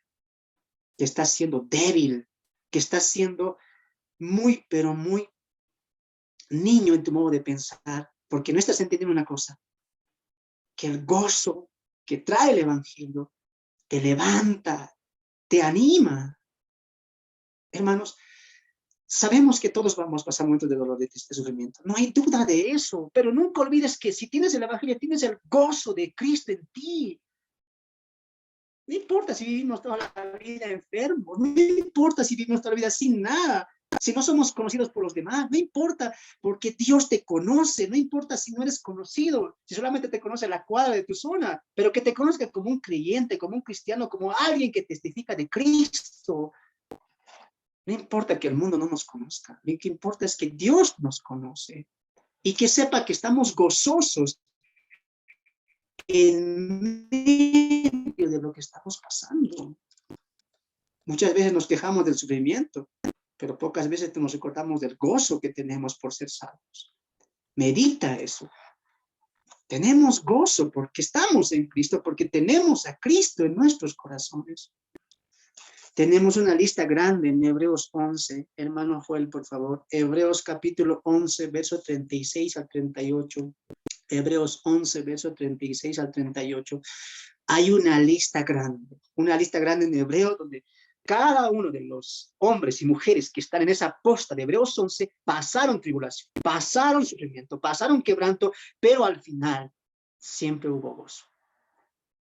S1: que estás siendo débil, que estás siendo muy, pero muy niño en tu modo de pensar, porque no estás entendiendo una cosa, que el gozo que trae el Evangelio te levanta, te anima. Hermanos, sabemos que todos vamos a pasar momentos de dolor, de sufrimiento. No hay duda de eso, pero nunca olvides que si tienes el Evangelio, tienes el gozo de Cristo en ti. No importa si vivimos toda la vida enfermos, no importa si vivimos toda la vida sin nada, si no somos conocidos por los demás, no importa, porque Dios te conoce, no importa si no eres conocido, si solamente te conoce la cuadra de tu zona, pero que te conozca como un creyente, como un cristiano, como alguien que testifica de Cristo. No importa que el mundo no nos conozca, lo que importa es que Dios nos conoce y que sepa que estamos gozosos en medio de lo que estamos pasando. Muchas veces nos quejamos del sufrimiento, pero pocas veces nos recordamos del gozo que tenemos por ser salvos. Medita eso. Tenemos gozo porque estamos en Cristo, porque tenemos a Cristo en nuestros corazones. Tenemos una lista grande en Hebreos 11. Hermano Joel, por favor. Hebreos capítulo 11, verso 36 al 38. Hebreos 11, verso 36 al 38. Hay una lista grande en Hebreos donde cada uno de los hombres y mujeres que están en esa posta de Hebreos 11 pasaron tribulación, pasaron sufrimiento, pasaron quebranto, pero al final siempre hubo gozo.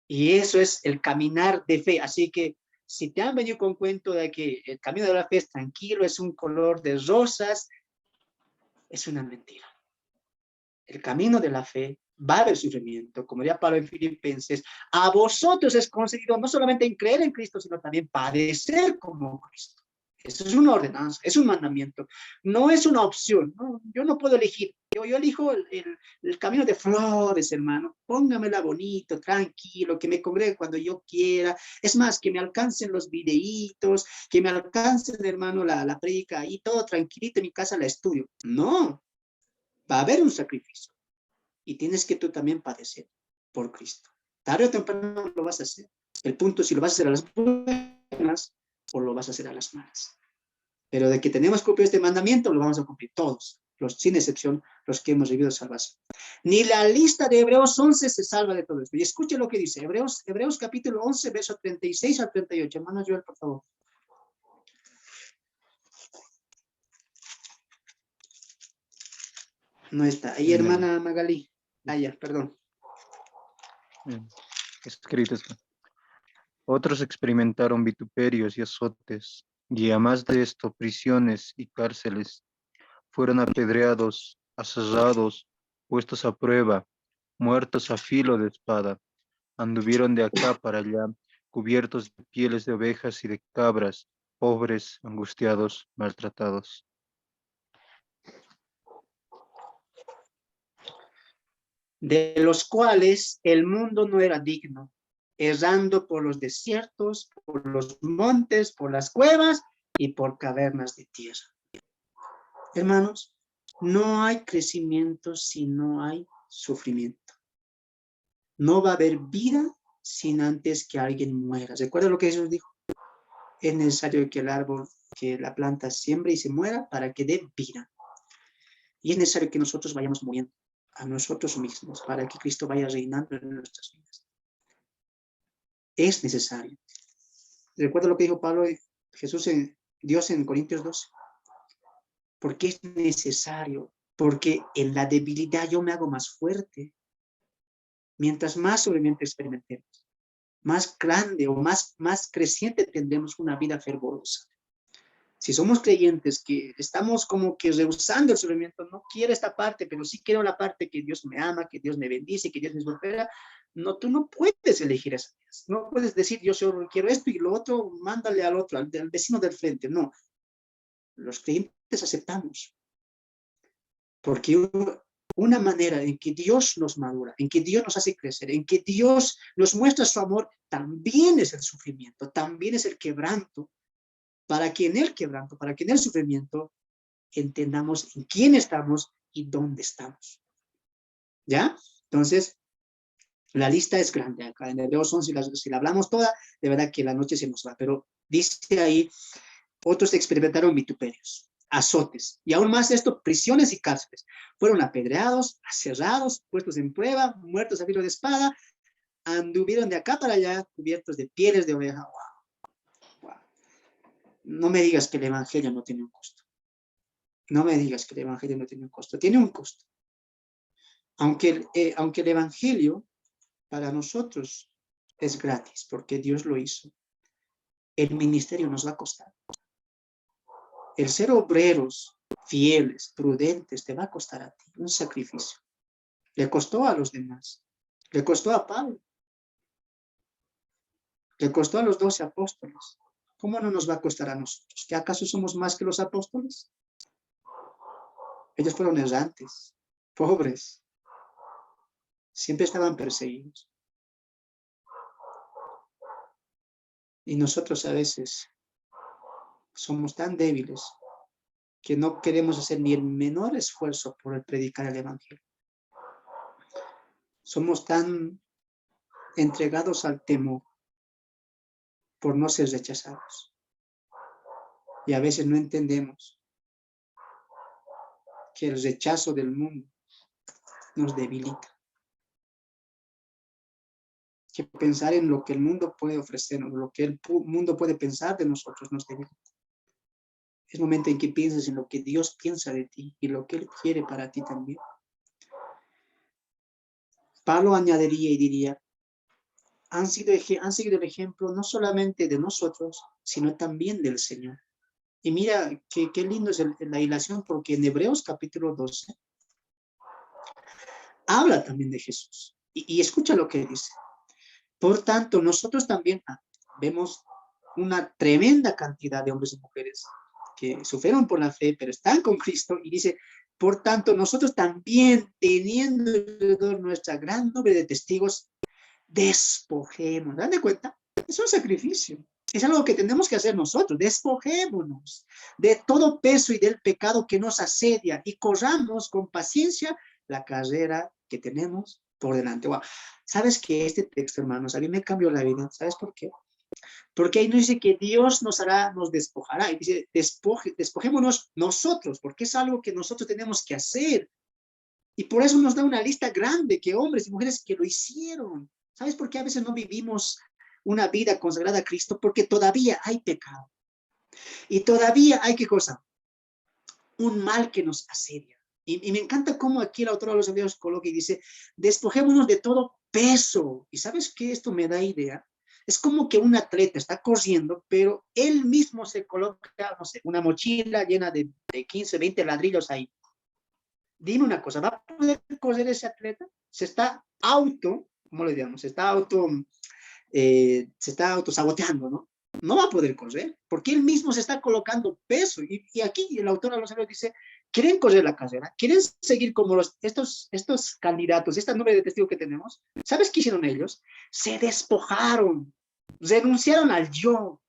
S1: Y eso es el caminar de fe. Así que si te han venido con cuento de que el camino de la fe es tranquilo, es un color de rosas, es una mentira. El camino de la fe va a haber sufrimiento, como diría Pablo en Filipenses, a vosotros es concedido no solamente en creer en Cristo, sino también padecer como Cristo. Eso es una ordenanza, es un mandamiento, no es una opción, ¿no? Yo no puedo elegir, yo elijo el camino de flores, hermano, póngamela bonito, tranquilo, que me congregue cuando yo quiera, es más, que me alcancen los videitos, que me alcancen, hermano, la predica ahí, todo tranquilito en mi casa la estudio. No, va a haber un sacrificio y tienes que tú también padecer por Cristo. Tarde o temprano lo vas a hacer. El punto es si lo vas a hacer a las buenas o lo vas a hacer a las malas. Pero de que tenemos que cumplir este mandamiento, lo vamos a cumplir todos, los sin excepción, los que hemos vivido salvación. Ni la lista de Hebreos 11 se salva de todo esto. Y escuche lo que dice, Hebreos capítulo 11, verso 36 al 38. Hermano Joel, por favor. No está. Ahí, hermana Magalí. Ah, ya, perdón.
S3: Escrito está. Otros experimentaron vituperios y azotes, y además de esto, prisiones y cárceles. Fueron apedreados, aserrados, puestos a prueba, muertos a filo de espada. Anduvieron de acá para allá, cubiertos de pieles de ovejas y de cabras, pobres, angustiados, maltratados.
S1: De los cuales el mundo no era digno, errando por los desiertos, por los montes, por las cuevas y por cavernas de tierra. Hermanos, no hay crecimiento si no hay sufrimiento. No va a haber vida sin antes que alguien muera. ¿Recuerda lo que Jesús dijo? Es necesario que el árbol, que la planta siembre y se muera para que dé vida. Y es necesario que nosotros vayamos muriendo a nosotros mismos para que Cristo vaya reinando en nuestras vidas. Es necesario. Recuerda lo que dijo Pablo, Jesús, Dios en Corintios 12. Porque es necesario, porque en la debilidad yo me hago más fuerte. Mientras más sufrimiento experimentemos, más grande o más creciente tendremos una vida fervorosa. Si somos creyentes que estamos como que rehusando el sufrimiento, no quiero esta parte, pero sí quiero la parte que Dios me ama, que Dios me bendice, que Dios me prospera, no, tú no puedes elegir esas cosas. No puedes decir, yo solo quiero esto y lo otro, mándale al otro, al vecino del frente. No, los creyentes aceptamos. Porque una manera en que Dios nos madura, en que Dios nos hace crecer, en que Dios nos muestra su amor, también es el sufrimiento, también es el quebranto, para que en el quebranto, para que en el sufrimiento entendamos en quién estamos y dónde estamos. ¿Ya? Entonces, la lista es grande acá. En Hebreos 11, si la hablamos toda, de verdad que la noche se nos va. Pero dice ahí, otros experimentaron vituperios, azotes, y aún más esto, prisiones y cárceles. Fueron apedreados, aserrados, puestos en prueba, muertos a filo de espada, anduvieron de acá para allá, cubiertos de pieles de oveja. Wow, wow. No me digas que el evangelio no tiene un costo. No me digas que el evangelio no tiene un costo. Tiene un costo. Aunque el evangelio para nosotros es gratis, porque Dios lo hizo, el ministerio nos va a costar. El ser obreros, fieles, prudentes, te va a costar a ti un sacrificio. Le costó a los demás. Le costó a Pablo. Le costó a los 12 apóstoles. ¿Cómo no nos va a costar a nosotros? ¿Que acaso somos más que los apóstoles? Ellos fueron errantes, pobres. Siempre estaban perseguidos. Y nosotros a veces somos tan débiles que no queremos hacer ni el menor esfuerzo por predicar el evangelio. Somos tan entregados al temor por no ser rechazados. Y a veces no entendemos que el rechazo del mundo nos debilita. Que pensar en lo que el mundo puede ofrecernos, lo que el mundo puede pensar de nosotros nos debilita. Es momento en que pienses en lo que Dios piensa de ti y lo que Él quiere para ti también. Pablo añadiría y diría, han seguido el ejemplo no solamente de nosotros, sino también del Señor. Y mira qué lindo es la hilación, porque en Hebreos capítulo 12 habla también de Jesús. Y escucha lo que dice. Por tanto, nosotros también vemos una tremenda cantidad de hombres y mujeres que sufrieron por la fe, pero están con Cristo, y dice, por tanto, nosotros también, teniendo alrededor nuestra gran nube de testigos, despojemos. ¿Dan de cuenta? Es un sacrificio. Es algo que tenemos que hacer nosotros. Despojémonos de todo peso y del pecado que nos asedia y corramos con paciencia la carrera que tenemos por delante. Wow. ¿Sabes qué? Este texto, hermanos, a mí me cambió la vida. ¿Sabes por qué? Porque ahí nos dice que Dios nos despojará. Y dice, despojémonos nosotros, porque es algo que nosotros tenemos que hacer. Y por eso nos da una lista grande que hombres y mujeres que lo hicieron. ¿Sabes por qué a veces no vivimos una vida consagrada a Cristo? Porque todavía hay pecado. Y todavía hay, ¿qué cosa? Un mal que nos asedia. Y me encanta cómo aquí el autor de los Hebreos coloca y dice, despojémonos de todo peso. ¿Y sabes qué? Esto me da idea. Es como que un atleta está corriendo, pero él mismo se coloca, no sé, una mochila llena de 15, 20 ladrillos ahí. Dime una cosa, ¿va a poder correr ese atleta? Se está ¿cómo le digamos? Se está autosaboteando, ¿no? No va a poder correr, porque él mismo se está colocando peso. Y aquí el autor de los Hebreos dice, ¿quieren correr la carrera? ¿Quieren seguir como estos candidatos, esta nube de testigos que tenemos? ¿Sabes qué hicieron ellos? Se despojaron, renunciaron al yo,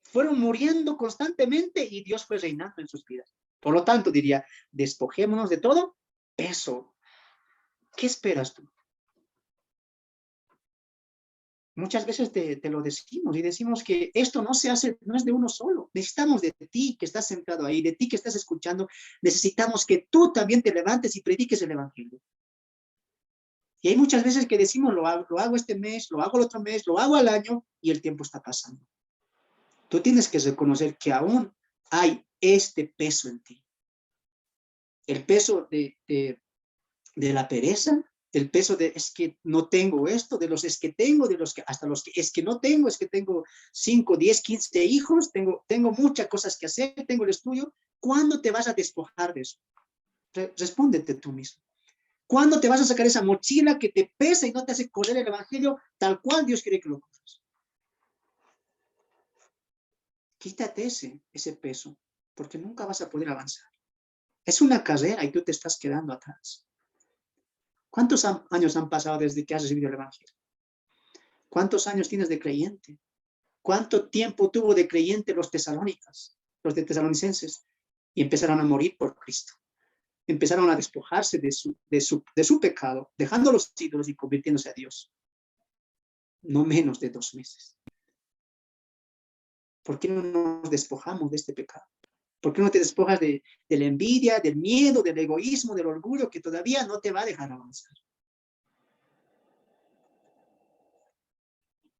S1: fueron muriendo constantemente y Dios fue reinando en sus vidas. Por lo tanto, diría, despojémonos de todo peso. ¿Qué esperas tú? Muchas veces te lo decimos y decimos que esto no se hace, no es de uno solo. Necesitamos de ti que estás sentado ahí, de ti que estás escuchando. Necesitamos que tú también te levantes y prediques el evangelio. Y hay muchas veces que decimos, lo hago este mes, lo hago el otro mes, lo hago al año y el tiempo está pasando. Tú tienes que reconocer que aún hay este peso en ti. El peso de la pereza, el peso de es que no tengo esto, de los es que tengo, de los que hasta los que es que no tengo, es que tengo 5, 10, 15 hijos, tengo muchas cosas que hacer, tengo el estudio. ¿Cuándo te vas a despojar de eso? Respóndete tú mismo. ¿Cuándo te vas a sacar esa mochila que te pesa y no te hace correr el evangelio tal cual Dios quiere que lo corras? Quítate ese peso, porque nunca vas a poder avanzar. Es una carrera y tú te estás quedando atrás. ¿Cuántos años han pasado desde que has recibido el evangelio? ¿Cuántos años tienes de creyente? ¿Cuánto tiempo tuvo de creyente los de tesalonicenses? Y empezaron a morir por Cristo. empezaron a despojarse de su pecado, dejando los ídolos y convirtiéndose a Dios. No menos de 2 meses. ¿Por qué no nos despojamos de este pecado? ¿Por qué no te despojas de la envidia, del miedo, del egoísmo, del orgullo que todavía no te va a dejar avanzar?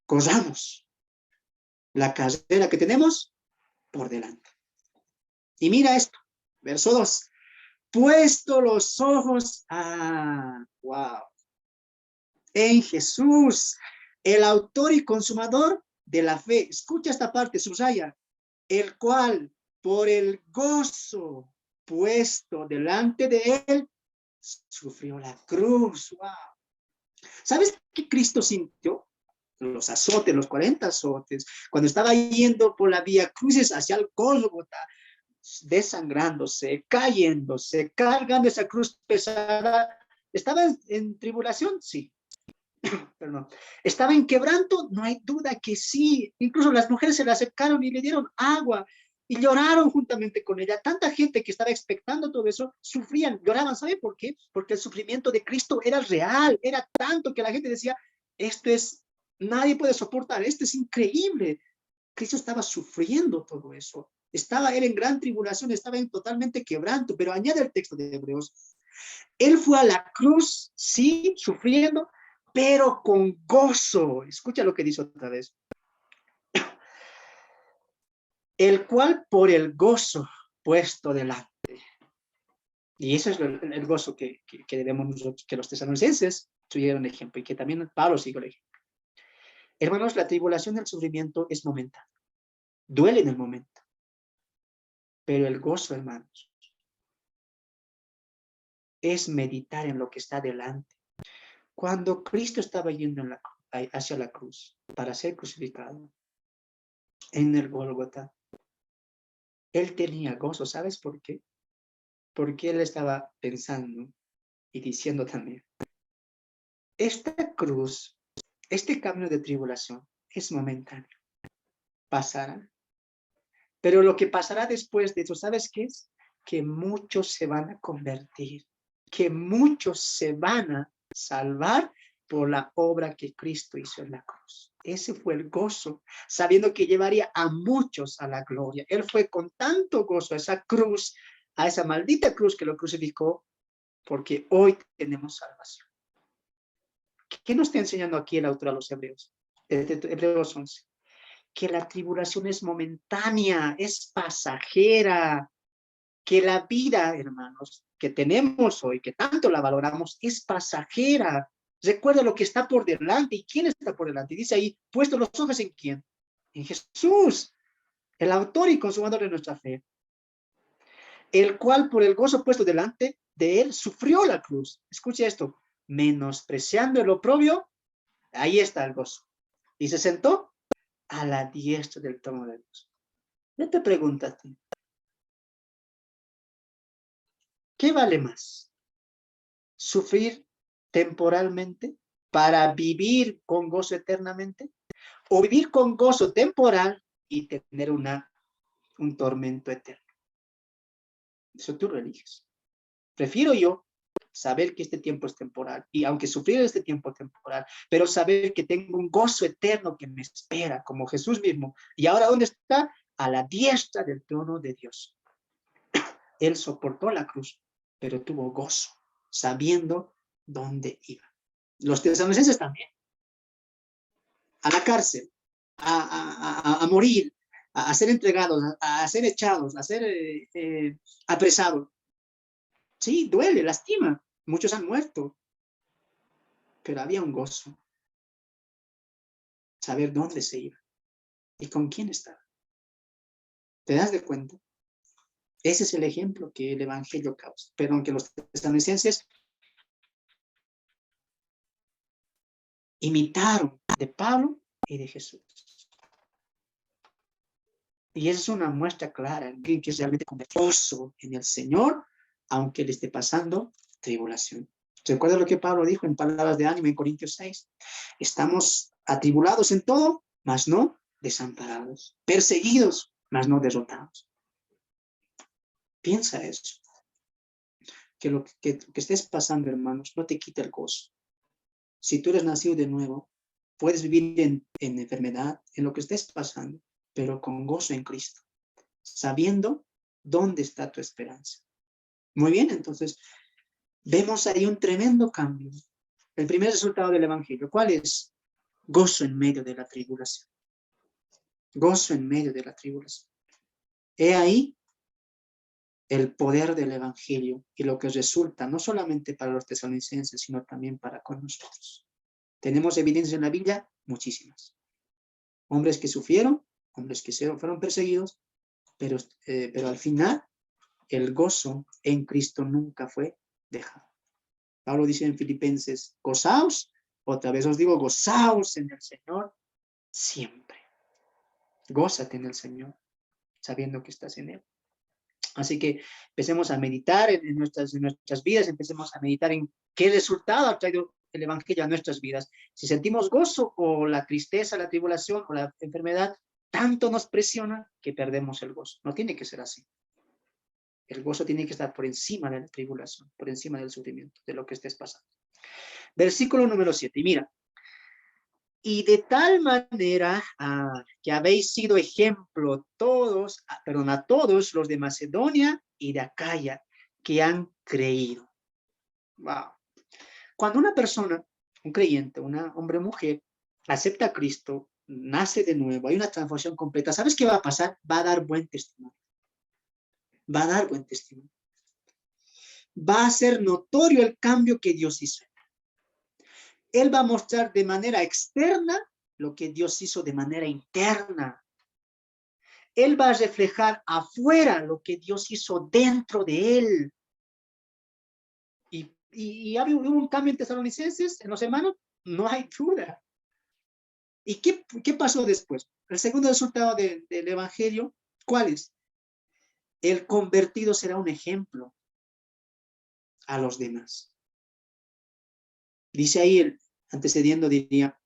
S1: Corramos la carrera que tenemos por delante. Y mira esto, verso 2. Puesto los ojos, wow, en Jesús, el autor y consumador de la fe. Escucha esta parte, subraya, el cual por el gozo puesto delante de él, sufrió la cruz. Wow. ¿Sabes qué Cristo sintió? Los azotes, los 40 azotes, cuando estaba yendo por la vía crucis hacia el Gólgota, desangrándose, cayéndose, cargando esa cruz pesada. ¿Estaba en tribulación? Sí. Perdón. ¿Estaba en quebranto? No hay duda que sí. Incluso las mujeres se le acercaron y le dieron agua y lloraron juntamente con ella. Tanta gente que estaba expectando todo eso, sufrían, lloraban. ¿Sabe por qué? Porque el sufrimiento de Cristo era real, era tanto que la gente decía, esto es, nadie puede soportar, esto es increíble. Cristo estaba sufriendo todo eso. Estaba él en gran tribulación, estaba en totalmente quebranto, pero añade el texto de Hebreos. Él fue a la cruz, sí, sufriendo, pero con gozo. Escucha lo que dice otra vez. El cual por el gozo puesto delante. Y eso es el gozo que debemos nosotros, que los tesalonicenses tuvieron ejemplo y que también Pablo siguió el ejemplo. Hermanos, la tribulación del sufrimiento es momentáneo. Duele en el momento. Pero el gozo, hermanos, es meditar en lo que está delante. Cuando Cristo estaba yendo hacia la cruz para ser crucificado en el Gólgota, él tenía gozo. ¿Sabes por qué? Porque él estaba pensando y diciendo también, esta cruz, este camino de tribulación es momentáneo, pasará. Pero lo que pasará después de eso, ¿sabes qué es? Que muchos se van a convertir, que muchos se van a salvar por la obra que Cristo hizo en la cruz. Ese fue el gozo, sabiendo que llevaría a muchos a la gloria. Él fue con tanto gozo a esa cruz, a esa maldita cruz que lo crucificó, porque hoy tenemos salvación. ¿Qué nos está enseñando aquí el autor a los hebreos? Hebreos 11. Que la tribulación es momentánea, es pasajera, que la vida, hermanos, que tenemos hoy, que tanto la valoramos, es pasajera. Recuerda lo que está por delante. ¿Y quién está por delante? Dice ahí, puesto los ojos en quién. En Jesús, el autor y consumador de nuestra fe. El cual por el gozo puesto delante de él sufrió la cruz. Escuche esto. Menospreciando el oprobio, ahí está el gozo. Y se sentó a la diestra del trono de Dios. Yo te pregunto a ti, ¿qué vale más? ¿Sufrir temporalmente para vivir con gozo eternamente? ¿O vivir con gozo temporal y tener un tormento eterno? Eso tú lo eliges. Prefiero yo saber que este tiempo es temporal, y aunque sufrir este tiempo temporal, pero saber que tengo un gozo eterno que me espera, como Jesús mismo. ¿Y ahora dónde está? A la diestra del trono de Dios. Él soportó la cruz, pero tuvo gozo, sabiendo dónde iba. Los tesalonicenses también. A la cárcel, a morir, a ser entregados, a ser echados, a ser apresados. Sí, duele, lastima. Muchos han muerto. Pero había un gozo. Saber dónde se iba y con quién estaba. ¿Te das de cuenta? Ese es el ejemplo que el Evangelio causa. Pero aunque los tesalonicenses imitaron de Pablo y de Jesús. Y esa es una muestra clara que es realmente con gozo en el Señor, aunque le esté pasando tribulación. ¿Recuerda lo que Pablo dijo en palabras de ánimo en Corintios 6? Estamos atribulados en todo, mas no desamparados. Perseguidos, mas no derrotados. Piensa eso. que lo que estés pasando, hermanos, no te quite el gozo. Si tú eres nacido de nuevo, puedes vivir en enfermedad, en lo que estés pasando, pero con gozo en Cristo, sabiendo dónde está tu esperanza. Muy bien, entonces, vemos ahí un tremendo cambio. El primer resultado del Evangelio, ¿cuál es? Gozo en medio de la tribulación. Gozo en medio de la tribulación. He ahí el poder del Evangelio y lo que resulta, no solamente para los tesalonicenses, sino también para con nosotros. Tenemos evidencias en la Biblia, muchísimas. Hombres que sufrieron, hombres que fueron perseguidos, pero al final el gozo en Cristo nunca fue dejado. Pablo dice en Filipenses, gozaos, otra vez os digo, gozaos en el Señor siempre. Gózate en el Señor, sabiendo que estás en Él. Así que empecemos a meditar en nuestras vidas, empecemos a meditar en qué resultado ha traído el Evangelio a nuestras vidas. Si sentimos gozo o la tristeza, la tribulación o la enfermedad, tanto nos presiona que perdemos el gozo. No tiene que ser así. El gozo tiene que estar por encima de la tribulación, por encima del sufrimiento, de lo que estés pasando. Versículo número 7, y mira. Y de tal manera que habéis sido ejemplo a todos los de Macedonia y de Acaya que han creído. Wow. Cuando una persona, un creyente, una hombre o mujer, acepta a Cristo, nace de nuevo, hay una transformación completa, ¿sabes qué va a pasar? Va a dar buen testimonio. Va a dar buen testimonio. Va a ser notorio el cambio que Dios hizo. Él va a mostrar de manera externa lo que Dios hizo de manera interna. Él va a reflejar afuera lo que Dios hizo dentro de él. Y hubo un cambio en Tesalonicenses, en los hermanos, no hay duda. ¿Y qué pasó después? El segundo resultado del Evangelio, ¿cuál es? El convertido será un ejemplo a los demás. Dice ahí el antecediendo, diría,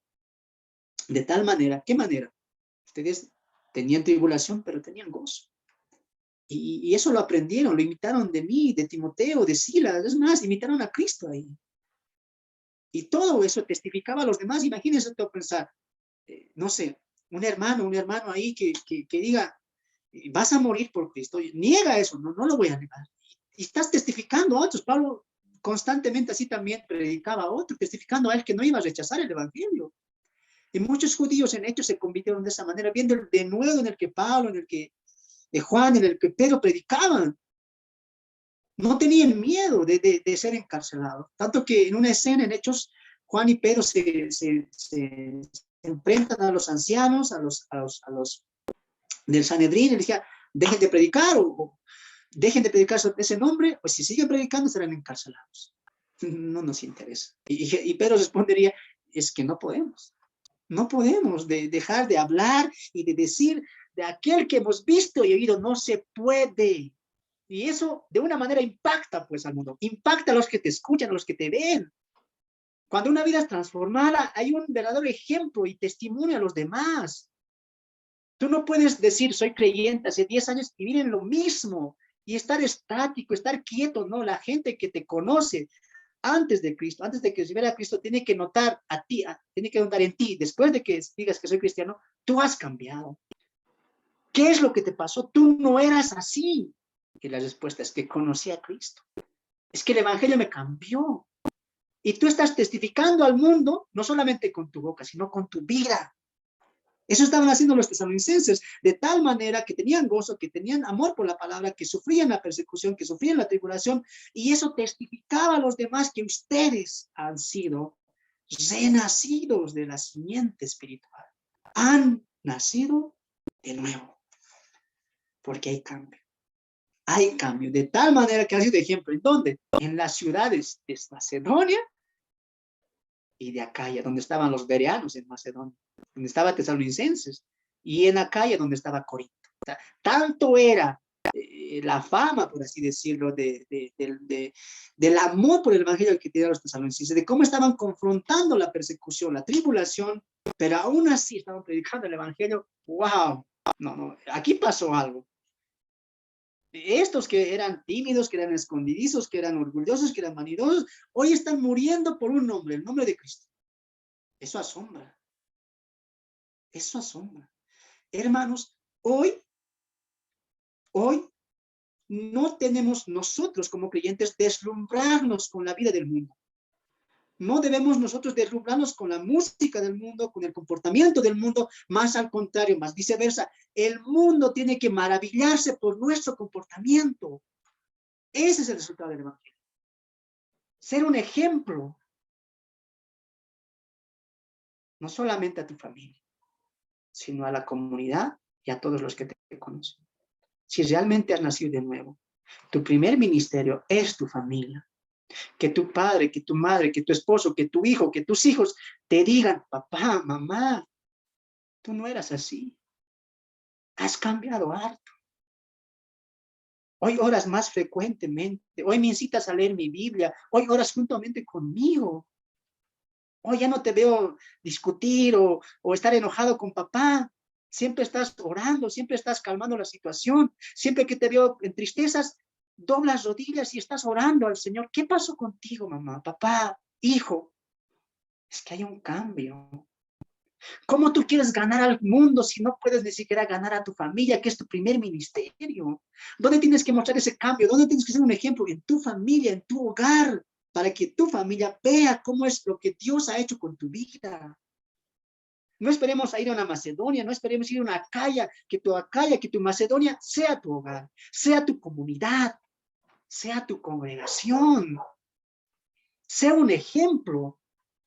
S1: de tal manera, ¿qué manera? Ustedes tenían tribulación, pero tenían gozo. Y eso lo aprendieron, lo imitaron de mí, de Timoteo, de Silas, es más, imitaron a Cristo ahí. Y todo eso testificaba a los demás. Imagínense todo pensar, no sé, un hermano ahí que diga, vas a morir por Cristo. Niega eso, no lo voy a negar. Y estás testificando a otros. Pablo constantemente así también predicaba a otros, testificando a él que no iba a rechazar el evangelio. Y muchos judíos en hechos se convirtieron de esa manera, viendo el denuedo en el que Pablo, en el que Juan, en el que Pedro predicaban. No tenían miedo de ser encarcelados. Tanto que en una escena en Hechos, Juan y Pedro se enfrentan a los ancianos, a los del Sanedrín, y les decía, dejen de predicar o dejen de predicar sobre ese nombre, o si siguen predicando serán encarcelados. No nos interesa. Y Pedro respondería, es que no podemos. No podemos dejar de hablar y de decir de aquel que hemos visto y oído, no se puede. Y eso de una manera impacta pues al mundo, impacta a los que te escuchan, a los que te ven. Cuando una vida es transformada, hay un verdadero ejemplo y testimonio a los demás. Tú no puedes decir, soy creyente hace 10 años y vivir en lo mismo y estar estático, estar quieto, ¿no? La gente que te conoce antes de Cristo, antes de que recibiera a Cristo, tiene que notar a ti, tiene que notar en ti, después de que digas que soy cristiano, tú has cambiado. ¿Qué es lo que te pasó? Tú no eras así. Y la respuesta es que conocí a Cristo. Es que el evangelio me cambió. Y tú estás testificando al mundo, no solamente con tu boca, sino con tu vida. Eso estaban haciendo los tesalonicenses, de tal manera que tenían gozo, que tenían amor por la palabra, que sufrían la persecución, que sufrían la tribulación, y eso testificaba a los demás que ustedes han sido renacidos de la simiente espiritual. Han nacido de nuevo, porque hay cambio. Hay cambio, de tal manera que ha sido ejemplo. ¿En dónde? En las ciudades de Macedonia y de Acaya, donde estaban los bereanos en Macedonia, donde estaban tesalonicenses, y en Acaya, donde estaba Corinto. O sea, tanto era la fama, por así decirlo, del amor por el evangelio que tenían los tesalonicenses, de cómo estaban confrontando la persecución, la tribulación, pero aún así estaban predicando el evangelio. ¡Wow! No, aquí pasó algo. Estos que eran tímidos, que eran escondidizos, que eran orgullosos, que eran vanidosos, hoy están muriendo por un nombre, el nombre de Cristo. Eso asombra. Eso asombra. Hermanos, hoy no tenemos nosotros como creyentes deslumbrarnos con la vida del mundo. No debemos nosotros deslumbrarnos con la música del mundo, con el comportamiento del mundo, más al contrario, más viceversa. El mundo tiene que maravillarse por nuestro comportamiento. Ese es el resultado del Evangelio. Ser un ejemplo, no solamente a tu familia, sino a la comunidad y a todos los que te conocen. Si realmente has nacido de nuevo, tu primer ministerio es tu familia. Que tu padre, que tu madre, que tu esposo, que tu hijo, que tus hijos te digan, papá, mamá, tú no eras así. Has cambiado harto. Hoy oras más frecuentemente. Hoy me incitas a leer mi Biblia. Hoy oras juntamente conmigo. Hoy ya no te veo discutir o estar enojado con papá. Siempre estás orando, siempre estás calmando la situación. Siempre que te veo en tristezas, doblas rodillas y estás orando al Señor. ¿Qué pasó contigo, mamá, papá, hijo? Es que hay un cambio. ¿Cómo tú quieres ganar al mundo si no puedes ni siquiera ganar a tu familia, que es tu primer ministerio? ¿Dónde tienes que mostrar ese cambio? ¿Dónde tienes que ser un ejemplo? En tu familia, en tu hogar, para que tu familia vea cómo es lo que Dios ha hecho con tu vida. No esperemos a ir a una Macedonia, no esperemos ir a una Acaya, que tu Macedonia sea tu hogar, sea tu comunidad, sea tu congregación, sea un ejemplo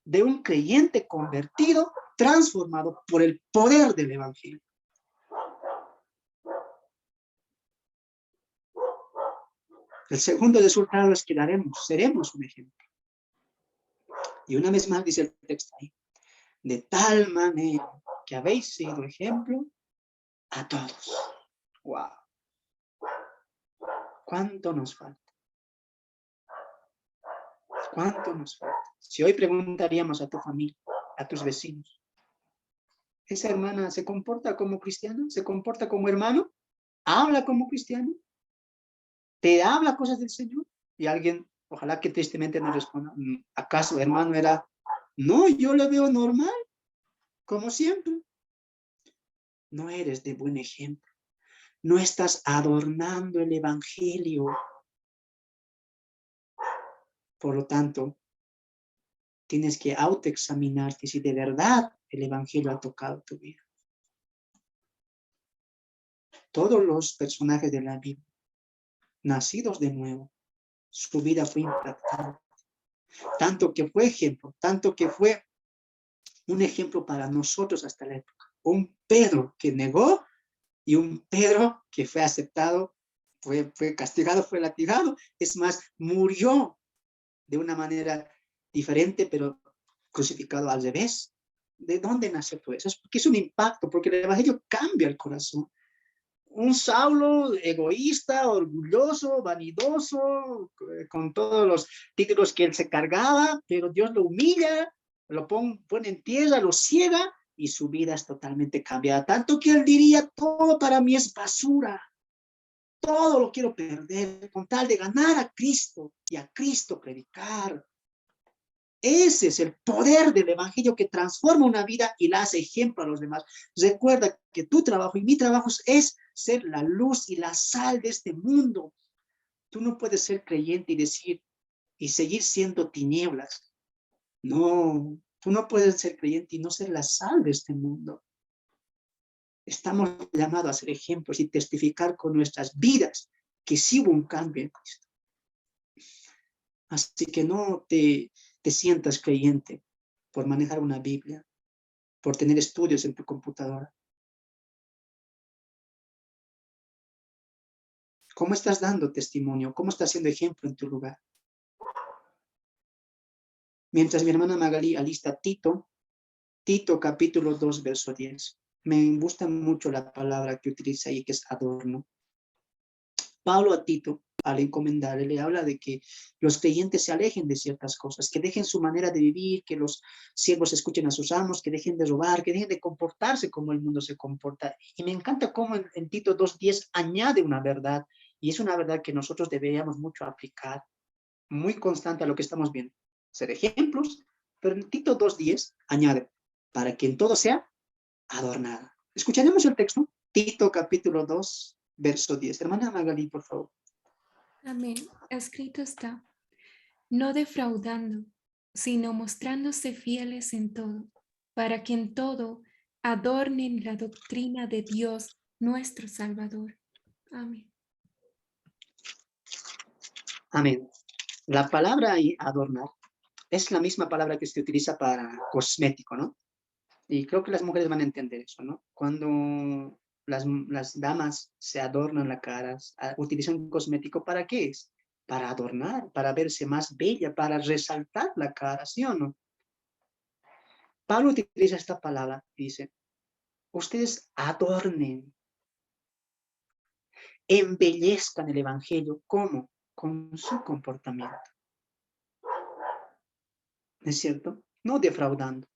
S1: de un creyente convertido, transformado por el poder del Evangelio. El segundo resultado es que seremos un ejemplo. Y una vez más dice el texto ahí, de tal manera que habéis sido ejemplo a todos. ¡Wow! ¿Cuánto nos falta? ¿Cuánto nos falta? Si hoy preguntaríamos a tu familia, a tus vecinos, ¿esa hermana se comporta como cristiana? ¿Se comporta como hermano? ¿Habla como cristiano? ¿Te habla cosas del Señor? Y alguien, ojalá que tristemente no responda, ¿acaso hermano era? No, yo lo veo normal, como siempre. No eres de buen ejemplo. No estás adornando el Evangelio. Por lo tanto, tienes que autoexaminarte si de verdad el Evangelio ha tocado tu vida. Todos los personajes de la Biblia, nacidos de nuevo, su vida fue impactada. Tanto que fue ejemplo, tanto que fue un ejemplo para nosotros hasta la época. Un Pedro que negó y un Pedro que fue aceptado, fue castigado, fue latigado. Es más, murió de una manera diferente, pero crucificado al revés. ¿De dónde nació todo eso? Es porque es un impacto, porque el Evangelio cambia el corazón. Un Saulo egoísta, orgulloso, vanidoso, con todos los títulos que él se cargaba, pero Dios lo humilla, lo pone en tierra, lo ciega y su vida es totalmente cambiada. Tanto que él diría, todo para mí es basura. Todo lo quiero perder con tal de ganar a Cristo y a Cristo predicar. Ese es el poder del Evangelio que transforma una vida y la hace ejemplo a los demás. Recuerda que tu trabajo y mi trabajo es ser la luz y la sal de este mundo. Tú no puedes ser creyente y decir y seguir siendo tinieblas. No, tú no puedes ser creyente y no ser la sal de este mundo. Estamos llamados a ser ejemplos y testificar con nuestras vidas que sí hubo un cambio en Cristo. Así que no te sientas creyente por manejar una Biblia, por tener estudios en tu computadora. ¿Cómo estás dando testimonio? ¿Cómo estás siendo ejemplo en tu lugar? Mientras mi hermana Magali alista Tito capítulo 2, verso 10. Me gusta mucho la palabra que utiliza ahí, que es adorno. Pablo a Tito, al encomendarle, le habla de que los creyentes se alejen de ciertas cosas, que dejen su manera de vivir, que los siervos escuchen a sus amos, que dejen de robar, que dejen de comportarse como el mundo se comporta. Y me encanta cómo en Tito 2:10 añade una verdad Y es una verdad que nosotros deberíamos mucho aplicar, muy constante a lo que estamos viendo. Ser ejemplos, pero en Tito 2:10 añade, para que en todo sea adornada. Escucharemos el texto, Tito capítulo 2, verso 10. Hermana Magali, por favor.
S2: Amén. Escrito está, no defraudando, sino mostrándose fieles en todo, para que en todo adornen la doctrina de Dios nuestro Salvador. Amén.
S1: Amén. La palabra ahí, adornar, es la misma palabra que se utiliza para cosmético, ¿no? Y creo que las mujeres van a entender eso, ¿no? Cuando las damas se adornan la cara, utilizan cosmético, ¿para qué es? Para adornar, para verse más bella, para resaltar la cara, ¿sí o no? Pablo utiliza esta palabra, dice, ustedes adornen, embellezcan el evangelio, ¿cómo? Con su comportamiento. ¿No es cierto? No defraudando,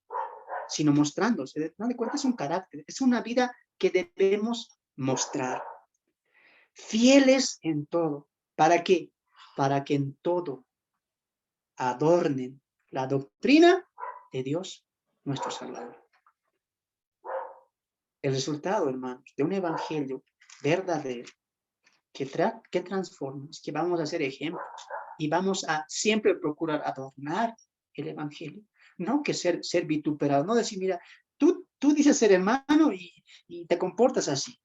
S1: sino mostrándose. No de cuenta, es un carácter, es una vida que debemos mostrar. Fieles en todo. ¿Para qué? Para que en todo adornen la doctrina de Dios, nuestro Salvador. El resultado, hermanos, de un evangelio verdadero que transforma, es que vamos a ser ejemplos y vamos a siempre procurar adornar el evangelio, no que ser vituperado, no decir, mira, tú dices ser hermano y te comportas así.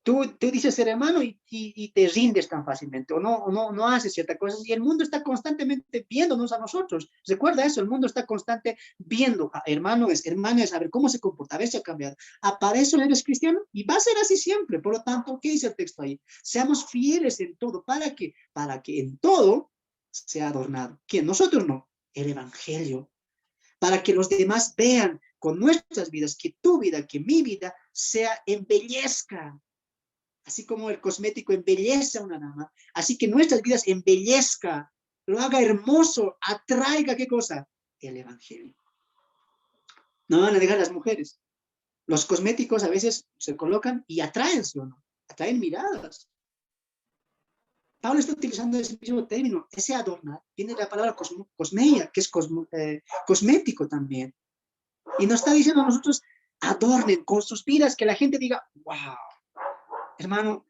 S1: Tú dices ser hermano y te rindes tan fácilmente, o no haces ciertas cosas, y el mundo está constantemente viéndonos a nosotros. Recuerda eso, el mundo está constante viendo a hermanos, hermanas, a ver cómo se comporta, a ver si ha cambiado. Para eso eres cristiano, y va a ser así siempre. Por lo tanto, ¿qué dice el texto ahí? Seamos fieles en todo. ¿Para qué? Para que en todo sea adornado. ¿Quién? Nosotros no, el evangelio. Para que los demás vean con nuestras vidas, que tu vida, que mi vida, embellezca. Así como el cosmético embellece a una dama, así que nuestras vidas embellezca, lo haga hermoso, atraiga, ¿qué cosa? El evangelio. No van a dejar las mujeres. Los cosméticos a veces se colocan y atraen, ¿sí o no? Atraen miradas. Pablo está utilizando ese mismo término, ese adornar, viene de la palabra cosmeia, que es cosmético también. Y nos está diciendo a nosotros, adornen con sus vidas, que la gente diga, wow, hermano,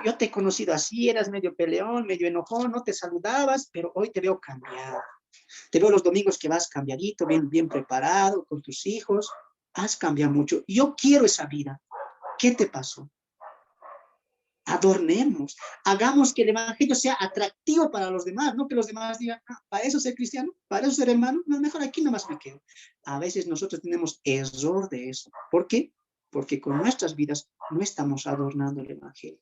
S1: yo te he conocido así, eras medio peleón, medio enojón, no te saludabas, pero hoy te veo cambiado. Te veo los domingos que vas cambiadito, bien preparado, con tus hijos. Has cambiado mucho. Yo quiero esa vida. ¿Qué te pasó? Adornemos, hagamos que el evangelio sea atractivo para los demás, no que los demás digan, para eso ser cristiano, para eso ser hermano, no, mejor aquí nomás me quedo. A veces nosotros tenemos error de eso. ¿Por qué? Porque con nuestras vidas no estamos adornando el evangelio.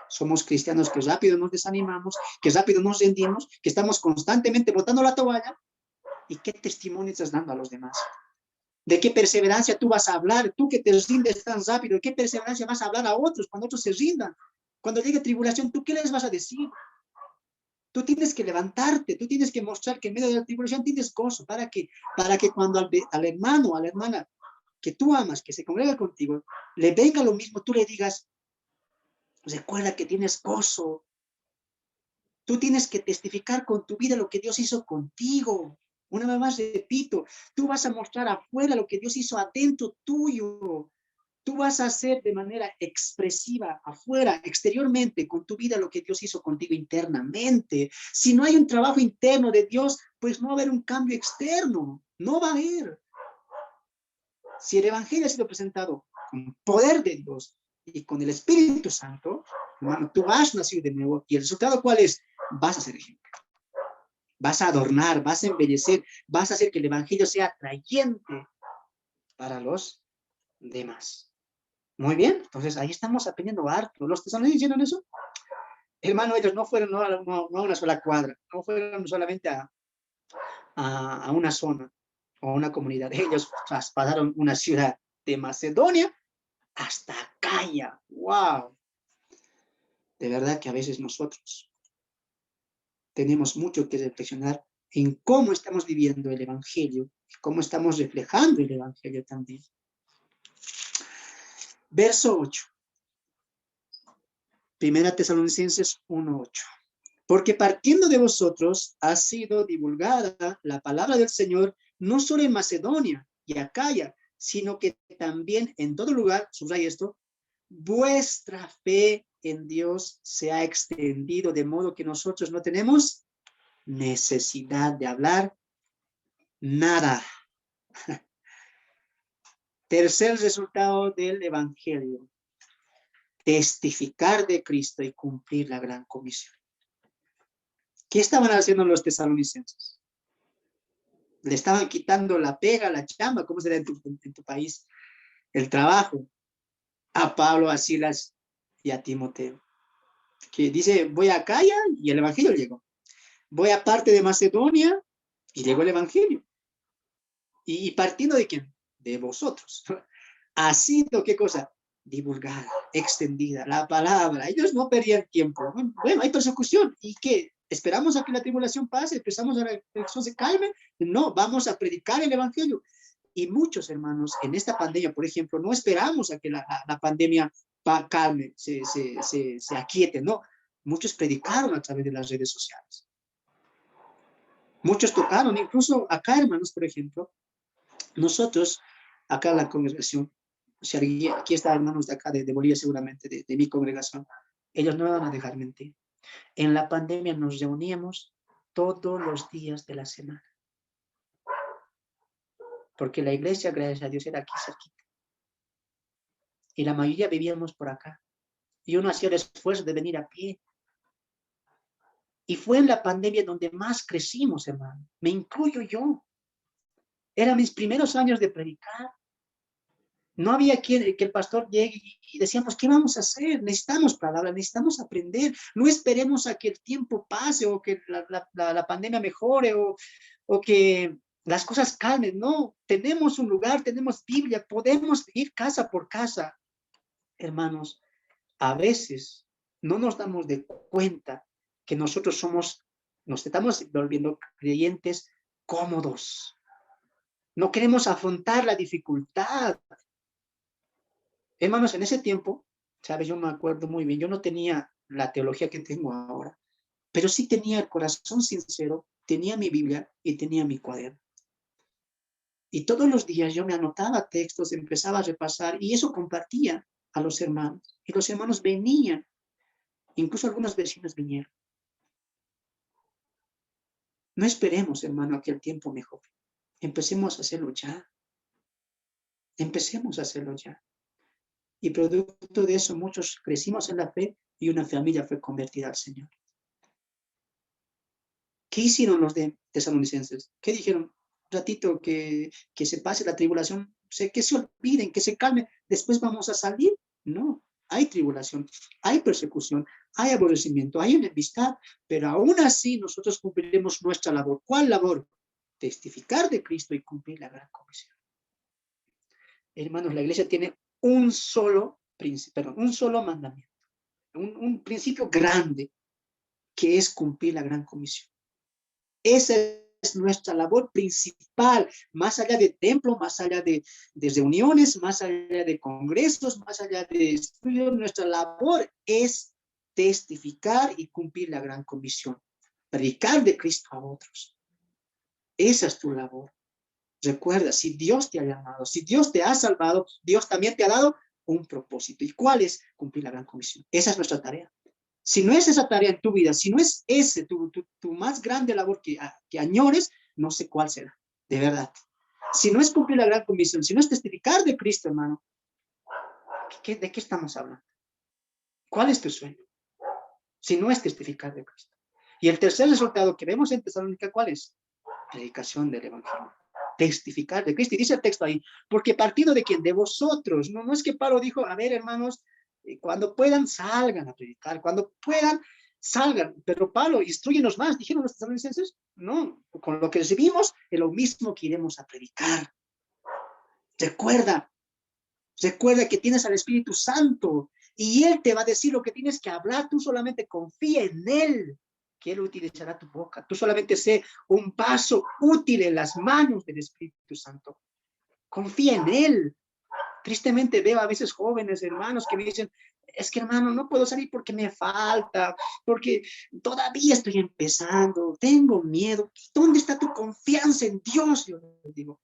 S1: Somos cristianos que rápido nos desanimamos, que rápido nos rendimos, que estamos constantemente botando la toalla. ¿Y qué testimonio estás dando a los demás? ¿De qué perseverancia tú vas a hablar? Tú que te rindes tan rápido, ¿de qué perseverancia vas a hablar a otros cuando otros se rindan? Cuando llegue tribulación, ¿tú qué les vas a decir? Tú tienes que levantarte, tú tienes que mostrar que en medio de la tribulación tienes gozo. ¿Para qué? Para que cuando al hermano, a la hermana que tú amas, que se congrega contigo, le venga lo mismo, tú le digas, recuerda que tienes gozo. Tú tienes que testificar con tu vida lo que Dios hizo contigo. Una vez más repito, tú vas a mostrar afuera lo que Dios hizo adentro tuyo. Tú vas a hacer de manera expresiva afuera, exteriormente, con tu vida lo que Dios hizo contigo internamente. Si no hay un trabajo interno de Dios, pues no va a haber un cambio externo. No va a haber. Si el Evangelio ha sido presentado con poder de Dios y con el Espíritu Santo, hermano, tú has nacido de nuevo. ¿Y el resultado cuál es? Vas a ser ejemplo. Vas a adornar, vas a embellecer, vas a hacer que el Evangelio sea atrayente para los demás. Muy bien, entonces ahí estamos aprendiendo harto. ¿Los tesalonicenses hicieron eso? Hermano, ellos no fueron no a una sola cuadra, no fueron solamente a una zona o una comunidad. Ellos traspasaron una ciudad de Macedonia hasta Acaya. ¡Wow! De verdad que a veces nosotros tenemos mucho que reflexionar en cómo estamos viviendo el Evangelio, cómo estamos reflejando el Evangelio también. Verso 8. Primera Tesalonicenses 1:8. Porque partiendo de vosotros ha sido divulgada la palabra del Señor, no solo en Macedonia y Acaya, sino que también en todo lugar, subraya esto, vuestra fe en Dios se ha extendido, de modo que nosotros no tenemos necesidad de hablar nada. Tercer resultado del Evangelio: testificar de Cristo y cumplir la gran comisión. ¿Qué estaban haciendo los tesalonicenses? Le estaban quitando la pega, la chamba, ¿cómo se da en tu país? El trabajo a Pablo, a Silas y a Timoteo. Que dice, voy a Acaya y el Evangelio llegó. Voy a parte de Macedonia y llegó el Evangelio. ¿Y partiendo de quién? De vosotros. Ha sido, ¿qué cosa? Divulgada, extendida, la palabra. Ellos no perdían tiempo. Bueno, hay persecución. ¿Y qué? ¿Esperamos a que la tribulación pase? ¿Esperamos a que la persecución se calme? No, vamos a predicar el Evangelio. Y muchos hermanos, en esta pandemia, por ejemplo, no esperamos a que la pandemia calme, se aquiete, no. Muchos predicaron a través de las redes sociales. Muchos tocaron, incluso acá, hermanos, por ejemplo, nosotros, acá en la congregación, si aquí está hermanos de acá, de Bolivia seguramente, de mi congregación, ellos no van a dejar mentir. En la pandemia nos reuníamos todos los días de la semana. Porque la iglesia, gracias a Dios, era aquí cerquita. Y la mayoría vivíamos por acá. Y uno hacía el esfuerzo de venir a pie. Y fue en la pandemia donde más crecimos, hermano. Me incluyo yo. Eran mis primeros años de predicar. No había que el pastor llegue y decíamos, ¿qué vamos a hacer? Necesitamos palabras, necesitamos aprender. No esperemos a que el tiempo pase o que la pandemia mejore o que las cosas calmen. No, tenemos un lugar, tenemos Biblia, podemos ir casa por casa. Hermanos, a veces no nos damos de cuenta que nosotros nos estamos volviendo creyentes cómodos. No queremos afrontar la dificultad. Hermanos, en ese tiempo, ¿sabes? Yo me acuerdo muy bien, yo no tenía la teología que tengo ahora, pero sí tenía el corazón sincero, tenía mi Biblia y tenía mi cuaderno. Y todos los días yo me anotaba textos, empezaba a repasar y eso compartía a los hermanos. Y los hermanos venían, incluso algunos vecinos vinieron. No esperemos, hermano, a que el tiempo mejore. Empecemos a hacerlo ya. Empecemos a hacerlo ya. Y producto de eso, muchos crecimos en la fe y una familia fue convertida al Señor. ¿Qué hicieron los de tesalonicenses? ¿Qué dijeron? Un ratito que se pase la tribulación, que se olviden, que se calmen, después vamos a salir. No, hay tribulación, hay persecución, hay aborrecimiento, hay enemistad, pero aún así nosotros cumpliremos nuestra labor. ¿Cuál labor? Testificar de Cristo y cumplir la gran comisión. Hermanos, la iglesia tiene un solo mandamiento, un principio grande, que es cumplir la gran comisión. Esa es nuestra labor principal, más allá de templo, más allá de reuniones, más allá de congresos, más allá de estudios. Nuestra labor es testificar y cumplir la gran comisión, predicar de Cristo a otros. Esa es tu labor. Recuerda, si Dios te ha llamado, si Dios te ha salvado, Dios también te ha dado un propósito. ¿Y cuál es? Cumplir la gran comisión. Esa es nuestra tarea. Si no es esa tarea en tu vida, si no es ese tu más grande labor que añores, no sé cuál será, de verdad. Si no es cumplir la gran comisión, si no es testificar de Cristo, hermano, ¿de qué estamos hablando? ¿Cuál es tu sueño? Si no es testificar de Cristo. Y el tercer resultado que vemos en Tesalónica, ¿cuál es? Predicación del Evangelio. Testificar de Cristo. Y dice el texto ahí, porque partido de quién, de vosotros. No es que Pablo dijo, a ver, hermanos, cuando puedan salgan a predicar, cuando puedan salgan. Pero Pablo, instruyenos más, dijeron los tesalonicenses. No, con lo que recibimos es lo mismo que iremos a predicar. Recuerda que tienes al Espíritu Santo y Él te va a decir lo que tienes que hablar. Tú solamente confía en Él, que Él utilizará tu boca. Tú solamente sé un vaso útil en las manos del Espíritu Santo. Confía en Él. Tristemente veo a veces jóvenes hermanos que me dicen, es que hermano, no puedo salir porque me falta, porque todavía estoy empezando, tengo miedo. ¿Dónde está tu confianza en Dios? Yo les digo,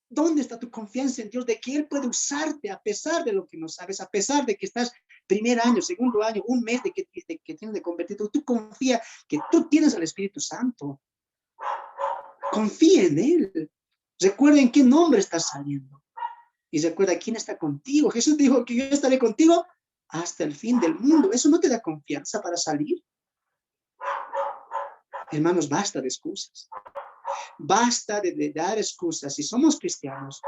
S1: ¿dónde está tu confianza en Dios de que Él puede usarte a pesar de lo que no sabes, a pesar de que estás primer año, segundo año, un mes de que tienes de convertirte? Tú confía que tú tienes al Espíritu Santo. Confía en Él. Recuerda en qué nombre estás saliendo. Y recuerda quién está contigo. Jesús dijo que yo estaré contigo hasta el fin del mundo. ¿Eso no te da confianza para salir? Hermanos, basta de excusas. Basta de dar excusas. Si somos cristianos,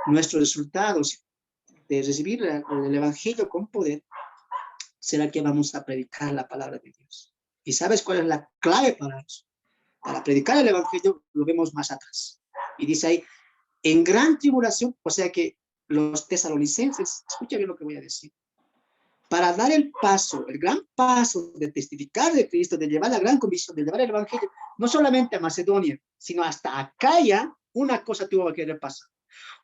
S1: nuestros resultados de recibir el Evangelio con poder será que vamos a predicar la palabra de Dios. ¿Y sabes cuál es la clave para eso? Para predicar el Evangelio lo vemos más atrás. Y dice ahí, en gran tribulación, o sea que los tesalonicenses, escucha bien lo que voy a decir, para dar el paso, el gran paso de testificar de Cristo, de llevar la gran comisión, de llevar el Evangelio, no solamente a Macedonia, sino hasta Acaya, una cosa tuvo que pasar.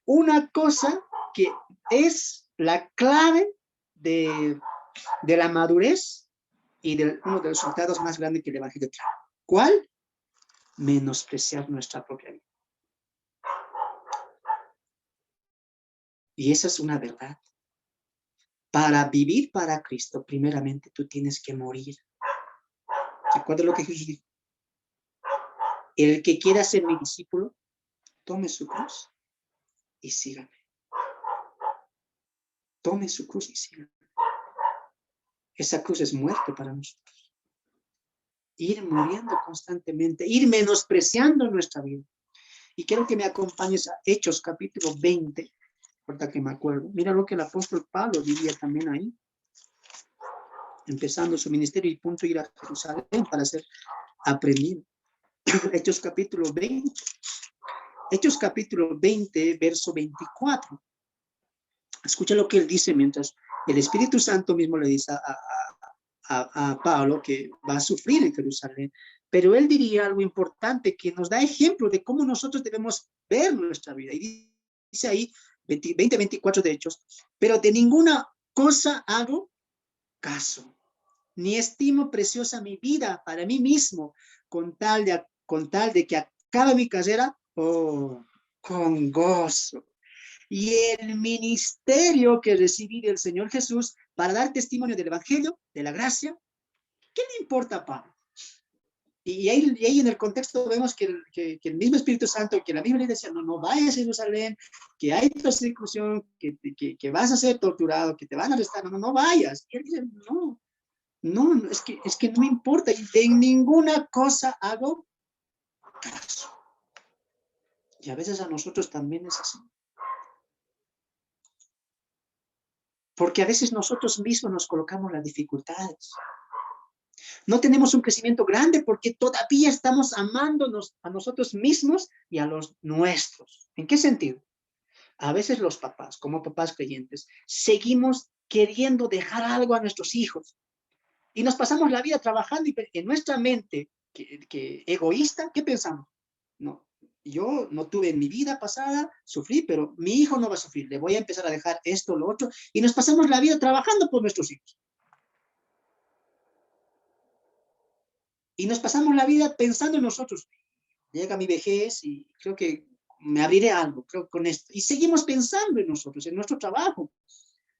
S1: Una cosa que es la clave de la madurez y de uno de los resultados más grandes que el Evangelio trae. ¿Cuál? Menospreciar nuestra propia vida. Y esa es una verdad. Para vivir para Cristo, primeramente tú tienes que morir. ¿Recuerda lo que Jesús dijo? El que quiera ser mi discípulo, tome su cruz y sígame. Tome su cruz y sígame. Esa cruz es muerte para nosotros. Ir muriendo constantemente, ir menospreciando nuestra vida. Y quiero que me acompañes a Hechos capítulo 20, ahorita que me acuerdo. Mira lo que el apóstol Pablo diría también ahí, empezando su ministerio y punto ir a Jerusalén para ser aprendido. Hechos capítulo 20. Hechos capítulo 20, verso 24. Escucha lo que él dice mientras el Espíritu Santo mismo le dice a Pablo que va a sufrir en Jerusalén. Pero él diría algo importante que nos da ejemplo de cómo nosotros debemos ver nuestra vida. Y dice ahí, 20-24 de Hechos, pero de ninguna cosa hago caso, ni estimo preciosa mi vida para mí mismo, con tal de que acabe mi carrera, con gozo. Y el ministerio que recibí del Señor Jesús para dar testimonio del Evangelio, de la gracia, ¿qué le importa a Pablo? Y ahí en el contexto vemos que el mismo Espíritu Santo, que la Biblia decía, no vayas a Jerusalén, que hay persecución, que vas a ser torturado, que te van a arrestar, no vayas. Y él dice, no, es que no me importa, y de ninguna cosa hago caso. Y a veces a nosotros también es así. Porque a veces nosotros mismos nos colocamos las dificultades. No tenemos un crecimiento grande porque todavía estamos amándonos a nosotros mismos y a los nuestros. ¿En qué sentido? A veces los papás, como papás creyentes, seguimos queriendo dejar algo a nuestros hijos. Y nos pasamos la vida trabajando y en nuestra mente que egoísta, ¿qué pensamos? No, yo no tuve en mi vida pasada, sufrí, pero mi hijo no va a sufrir. Le voy a empezar a dejar esto, lo otro. Y nos pasamos la vida trabajando por nuestros hijos. Y nos pasamos la vida pensando en nosotros. Llega mi vejez y creo que me abriré algo, creo con esto. Y seguimos pensando en nosotros, en nuestro trabajo,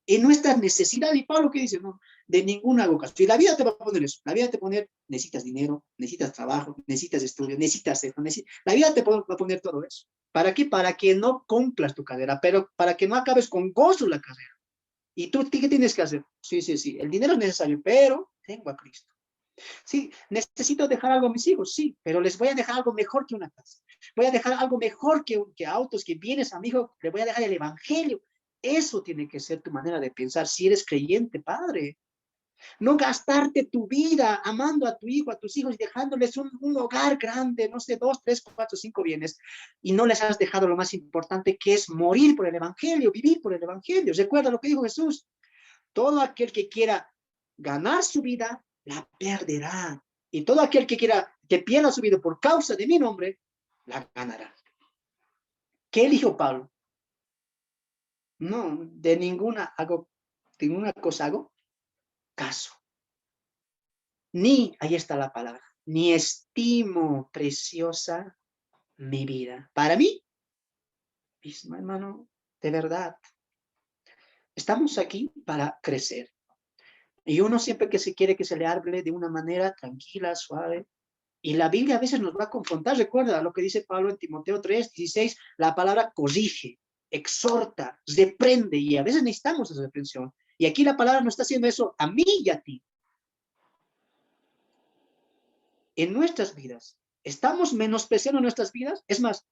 S1: en nuestras necesidades. Y Pablo, ¿qué dice? No, de ninguna vocación. Y la vida te va a poner eso. La vida te va a poner, necesitas dinero, necesitas trabajo, necesitas estudio, necesitas esto. La vida te va a poner todo eso. ¿Para qué? Para que no cumplas tu carrera, pero para que no acabes con gozo la carrera. ¿Y tú qué tienes que hacer? Sí, el dinero es necesario, pero tengo a Cristo. Sí, necesito dejar algo a mis hijos, sí, pero les voy a dejar algo mejor que una casa. Voy a dejar algo mejor que autos, que bienes a mi hijo. Le voy a dejar el evangelio. Eso tiene que ser tu manera de pensar si eres creyente, padre. No gastarte tu vida amando a tu hijo, a tus hijos y dejándoles un hogar grande, no sé, 2, 3, 4, 5 bienes, y no les has dejado lo más importante, que es morir por el evangelio, vivir por el evangelio. Recuerda lo que dijo Jesús. Todo aquel que quiera ganar su vida, la perderá. Y todo aquel que quiera que pierda su vida por causa de mi nombre, la ganará. ¿Qué eligió Pablo? No, de ninguna cosa hago caso. Ni, ahí está la palabra, ni estimo preciosa mi vida. Para mí, mismo hermano, de verdad, estamos aquí para crecer. Y uno siempre que se quiere que se le hable de una manera tranquila, suave. Y la Biblia a veces nos va a confrontar. Recuerda lo que dice Pablo en Timoteo 3:16, la palabra corrige, exhorta, reprende, y a veces necesitamos esa reprensión. Y aquí la palabra nos está haciendo eso a mí y a ti. En nuestras vidas, ¿estamos menospreciando nuestras vidas? Es más,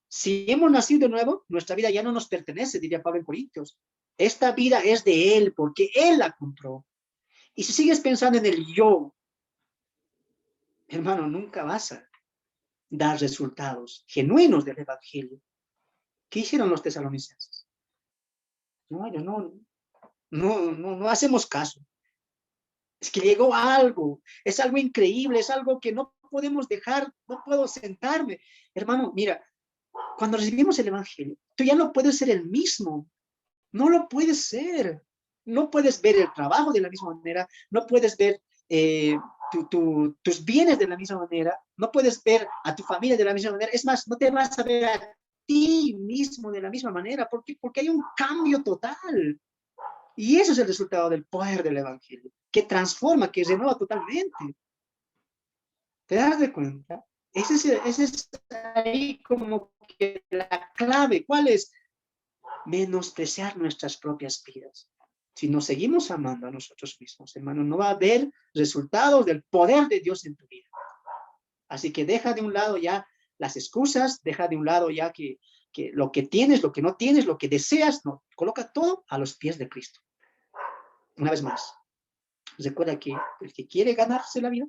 S1: si hemos nacido de nuevo, nuestra vida ya no nos pertenece, diría Pablo en Corintios. Esta vida es de Él, porque Él la compró. Y si sigues pensando en el yo, hermano, nunca vas a dar resultados genuinos del Evangelio. ¿Qué hicieron los tesalonicenses? No hacemos caso. Es que llegó algo, es algo increíble, es algo que no podemos dejar, no puedo sentarme. Hermano, mira, cuando recibimos el Evangelio, tú ya no puedes ser el mismo, no lo puedes ser. No puedes ver el trabajo de la misma manera, no puedes ver tus bienes de la misma manera, no puedes ver a tu familia de la misma manera. Es más, no te vas a ver a ti mismo de la misma manera. ¿Por qué? Porque hay un cambio total. Y eso es el resultado del poder del Evangelio, que transforma, que renueva totalmente. ¿Te das de cuenta? Ese es ahí como que la clave. ¿Cuál es? Menospreciar nuestras propias vidas. Si nos seguimos amando a nosotros mismos, hermano, no va a haber resultados del poder de Dios en tu vida. Así que deja de un lado ya las excusas, deja de un lado ya que lo que tienes, lo que no tienes, lo que deseas, no, coloca todo a los pies de Cristo. Una vez más, recuerda que el que quiere ganarse la vida,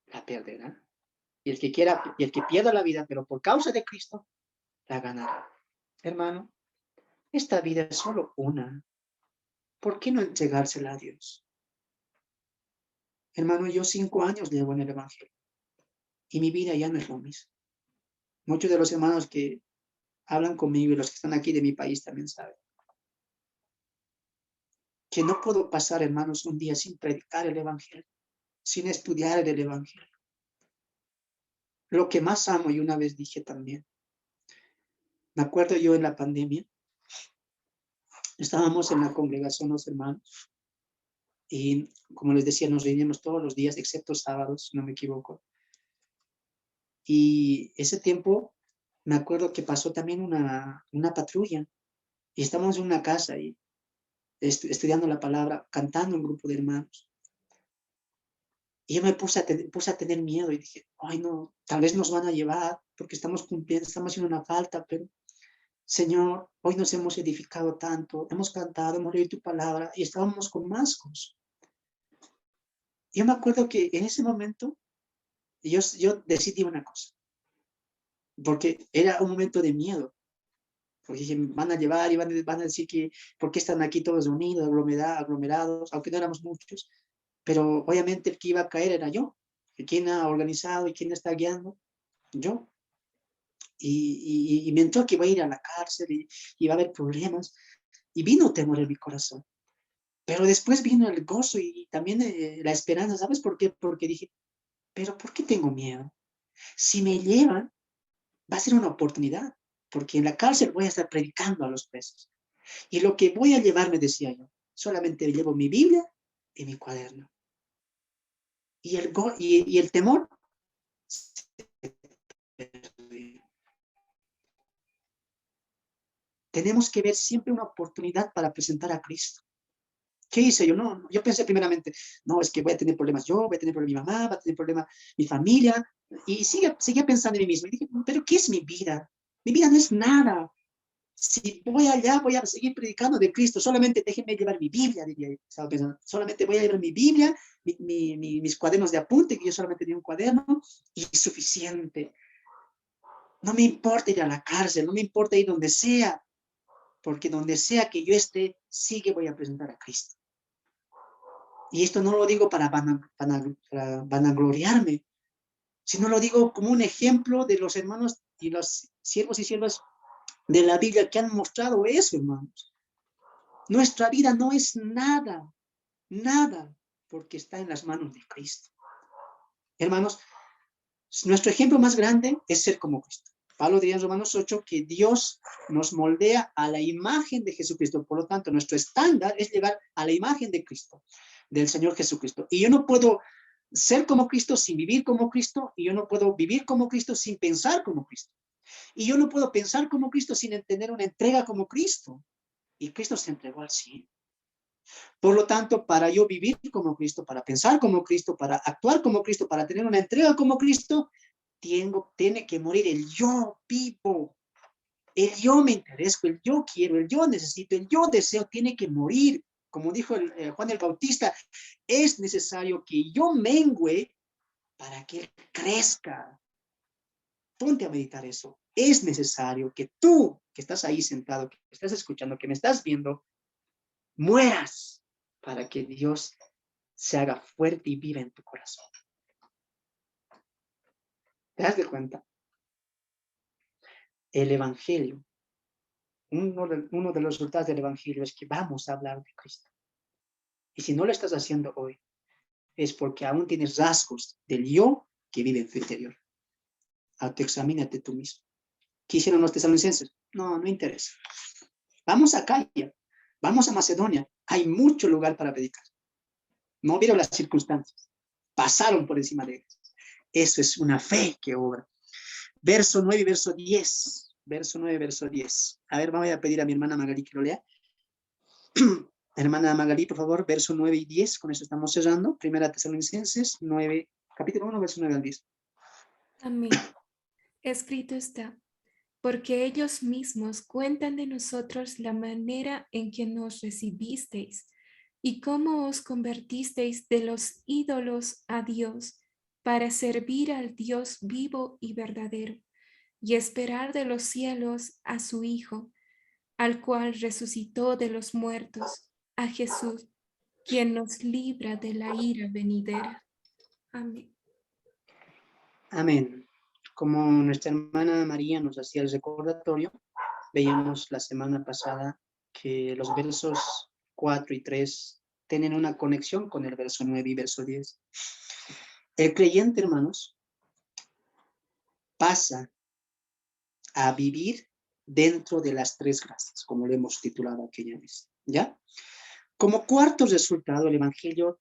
S1: la perderá. Y el que pierda la vida, pero por causa de Cristo, la ganará. Hermano, esta vida es solo una. ¿Por qué no entregársela a Dios? Hermano, yo 5 años llevo en el Evangelio y mi vida ya no es lo mismo. Muchos de los hermanos que hablan conmigo y los que están aquí de mi país también saben que no puedo pasar, hermanos, un día sin predicar el Evangelio, sin estudiar el Evangelio. Lo que más amo, y una vez dije también, me acuerdo yo en la pandemia, estábamos en la congregación los hermanos y, como les decía, nos reunimos todos los días, excepto sábados, si no me equivoco. Y ese tiempo, me acuerdo que pasó también una patrulla y estábamos en una casa y estudiando la palabra, cantando un grupo de hermanos. Y yo me puse a tener miedo y dije, ay no, tal vez nos van a llevar porque estamos cumpliendo, estamos haciendo una falta, pero Señor, hoy nos hemos edificado tanto, hemos cantado, hemos leído tu palabra y estábamos con más cosas. Yo me acuerdo que en ese momento yo decidí una cosa, porque era un momento de miedo. Porque dije, van a llevar y van a decir que, ¿por qué están aquí todos unidos, aglomerados, aunque no éramos muchos? Pero obviamente el que iba a caer era yo. ¿Quién ha organizado y quién está guiando? Yo. Y me entró que iba a ir a la cárcel y iba a haber problemas. Y vino temor en mi corazón. Pero después vino el gozo y también la esperanza. ¿Sabes por qué? Porque dije, ¿pero por qué tengo miedo? Si me llevan, va a ser una oportunidad. Porque en la cárcel voy a estar predicando a los presos. Y lo que voy a llevar, me decía yo, solamente llevo mi Biblia y mi cuaderno. Y el temor tenemos que ver siempre una oportunidad para presentar a Cristo. ¿Qué hice yo? No, yo pensé primeramente, no, es que voy a tener problemas yo, voy a tener problemas mi mamá, va a tener problemas mi familia, y seguía pensando en mí mismo. Y dije, pero ¿qué es mi vida? Mi vida no es nada. Si voy allá, voy a seguir predicando de Cristo, solamente déjenme llevar mi Biblia, diría yo. Estaba pensando, solamente voy a llevar mi Biblia, mis cuadernos de apunte, que yo solamente tenía un cuaderno, y es suficiente. No me importa ir a la cárcel, no me importa ir donde sea, porque donde sea que yo esté, sí que voy a presentar a Cristo. Y esto no lo digo para vanagloriarme, sino lo digo como un ejemplo de los hermanos y los siervos y siervas de la Biblia que han mostrado eso, hermanos. Nuestra vida no es nada, nada. porque está en las manos de Cristo. Hermanos, nuestro ejemplo más grande es ser como Cristo. Pablo diría en Romanos 8 que Dios nos moldea a la imagen de Jesucristo. Por lo tanto, nuestro estándar es llegar a la imagen de Cristo, del Señor Jesucristo. Y yo no puedo ser como Cristo sin vivir como Cristo, y yo no puedo vivir como Cristo sin pensar como Cristo. Y yo no puedo pensar como Cristo sin tener una entrega como Cristo. Y Cristo se entregó al 100. Por lo tanto, para yo vivir como Cristo, para pensar como Cristo, para actuar como Cristo, para tener una entrega como Cristo, tiene que morir el yo vivo. El yo me intereso, el yo quiero, el yo necesito, el yo deseo, tiene que morir. Como dijo Juan el Bautista, es necesario que yo mengüe para que él crezca. Ponte a meditar eso. Es necesario que tú, que estás ahí sentado, que estás escuchando, que me estás viendo, mueras para que Dios se haga fuerte y viva en tu corazón. ¿Te das de cuenta? El Evangelio, uno de los resultados del Evangelio es que vamos a hablar de Cristo. Y si no lo estás haciendo hoy, es porque aún tienes rasgos del yo que vive en tu interior. Autoexamínate tú mismo. ¿Qué hicieron los tesalonicenses? No, no interesa. Vamos a Acaya, vamos a Macedonia. Hay mucho lugar para predicar. No vieron las circunstancias. Pasaron por encima de ellas. Eso es una fe que obra. Verso 9 y verso 10. Verso 9, verso 10. A ver, voy a pedir a mi hermana Magalí que lo lea. Hermana Magalí, por favor, verso 9 y 10. Con eso estamos cerrando. Primera Tesalonicenses 9, capítulo 1, verso 9 al 10.
S2: Amén. Escrito está, porque ellos mismos cuentan de nosotros la manera en que nos recibisteis y cómo os convertisteis de los ídolos a Dios para servir al Dios vivo y verdadero y esperar de los cielos a su Hijo, al cual resucitó de los muertos, a Jesús, quien nos libra de la ira venidera. Amén.
S1: Amén. Como nuestra hermana María nos hacía el recordatorio, veíamos la semana pasada que los versos 4 y 3 tienen una conexión con el verso 9 y verso 10. El creyente, hermanos, pasa a vivir dentro de las tres gracias, como le hemos titulado aquella vez, ¿ya? Como cuarto resultado, el Evangelio,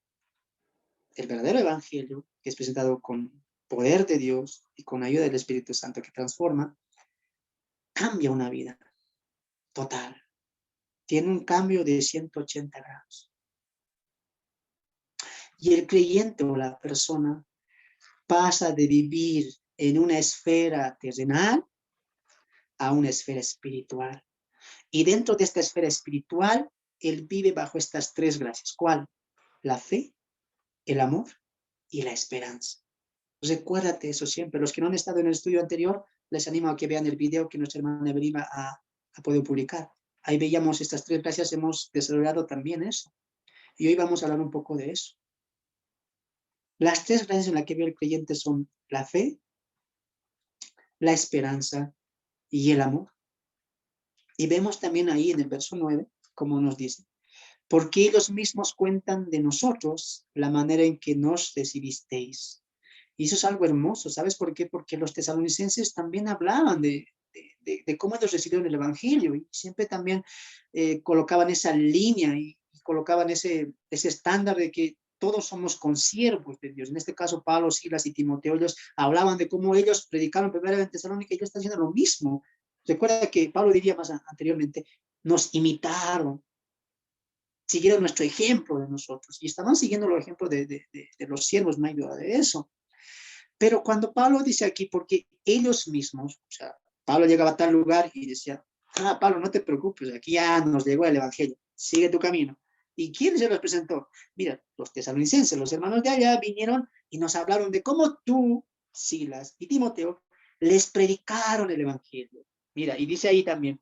S1: el verdadero Evangelio, que es presentado con poder de Dios y con ayuda del Espíritu Santo que transforma, cambia una vida total. Tiene un cambio de 180 grados. Y el creyente o la persona pasa de vivir en una esfera terrenal a una esfera espiritual. Y dentro de esta esfera espiritual, él vive bajo estas tres gracias. ¿Cuál? La fe, el amor y la esperanza. Recuérdate eso siempre. Los que no han estado en el estudio anterior, les animo a que vean el video que nuestra hermana Evelyn ha podido publicar. Ahí veíamos estas tres gracias, hemos desarrollado también eso. Y hoy vamos a hablar un poco de eso. Las tres gracias en las que ve el creyente son la fe, la esperanza y el amor. Y vemos también ahí en el verso 9, como nos dice, porque ellos mismos cuentan de nosotros la manera en que nos recibisteis. Y eso es algo hermoso, ¿sabes por qué? Porque los tesalonicenses también hablaban de cómo ellos recibieron el Evangelio y siempre también colocaban esa línea y colocaban ese estándar de que todos somos consiervos de Dios. En este caso, Pablo, Silas y Timoteo, ellos hablaban de cómo ellos predicaron primero en Tesalónica y ellos están haciendo lo mismo. Recuerda que Pablo diría más anteriormente, nos imitaron, siguieron nuestro ejemplo de nosotros y estaban siguiendo los ejemplos de los siervos, no hay duda de eso. Pero cuando Pablo dice aquí, porque ellos mismos, o sea, Pablo llegaba a tal lugar y decía, Pablo, no te preocupes, aquí ya nos llegó el Evangelio, sigue tu camino. ¿Y quién se los presentó? Mira, los tesalonicenses, los hermanos de allá vinieron y nos hablaron de cómo tú, Silas y Timoteo, les predicaron el Evangelio. Mira, y dice ahí también,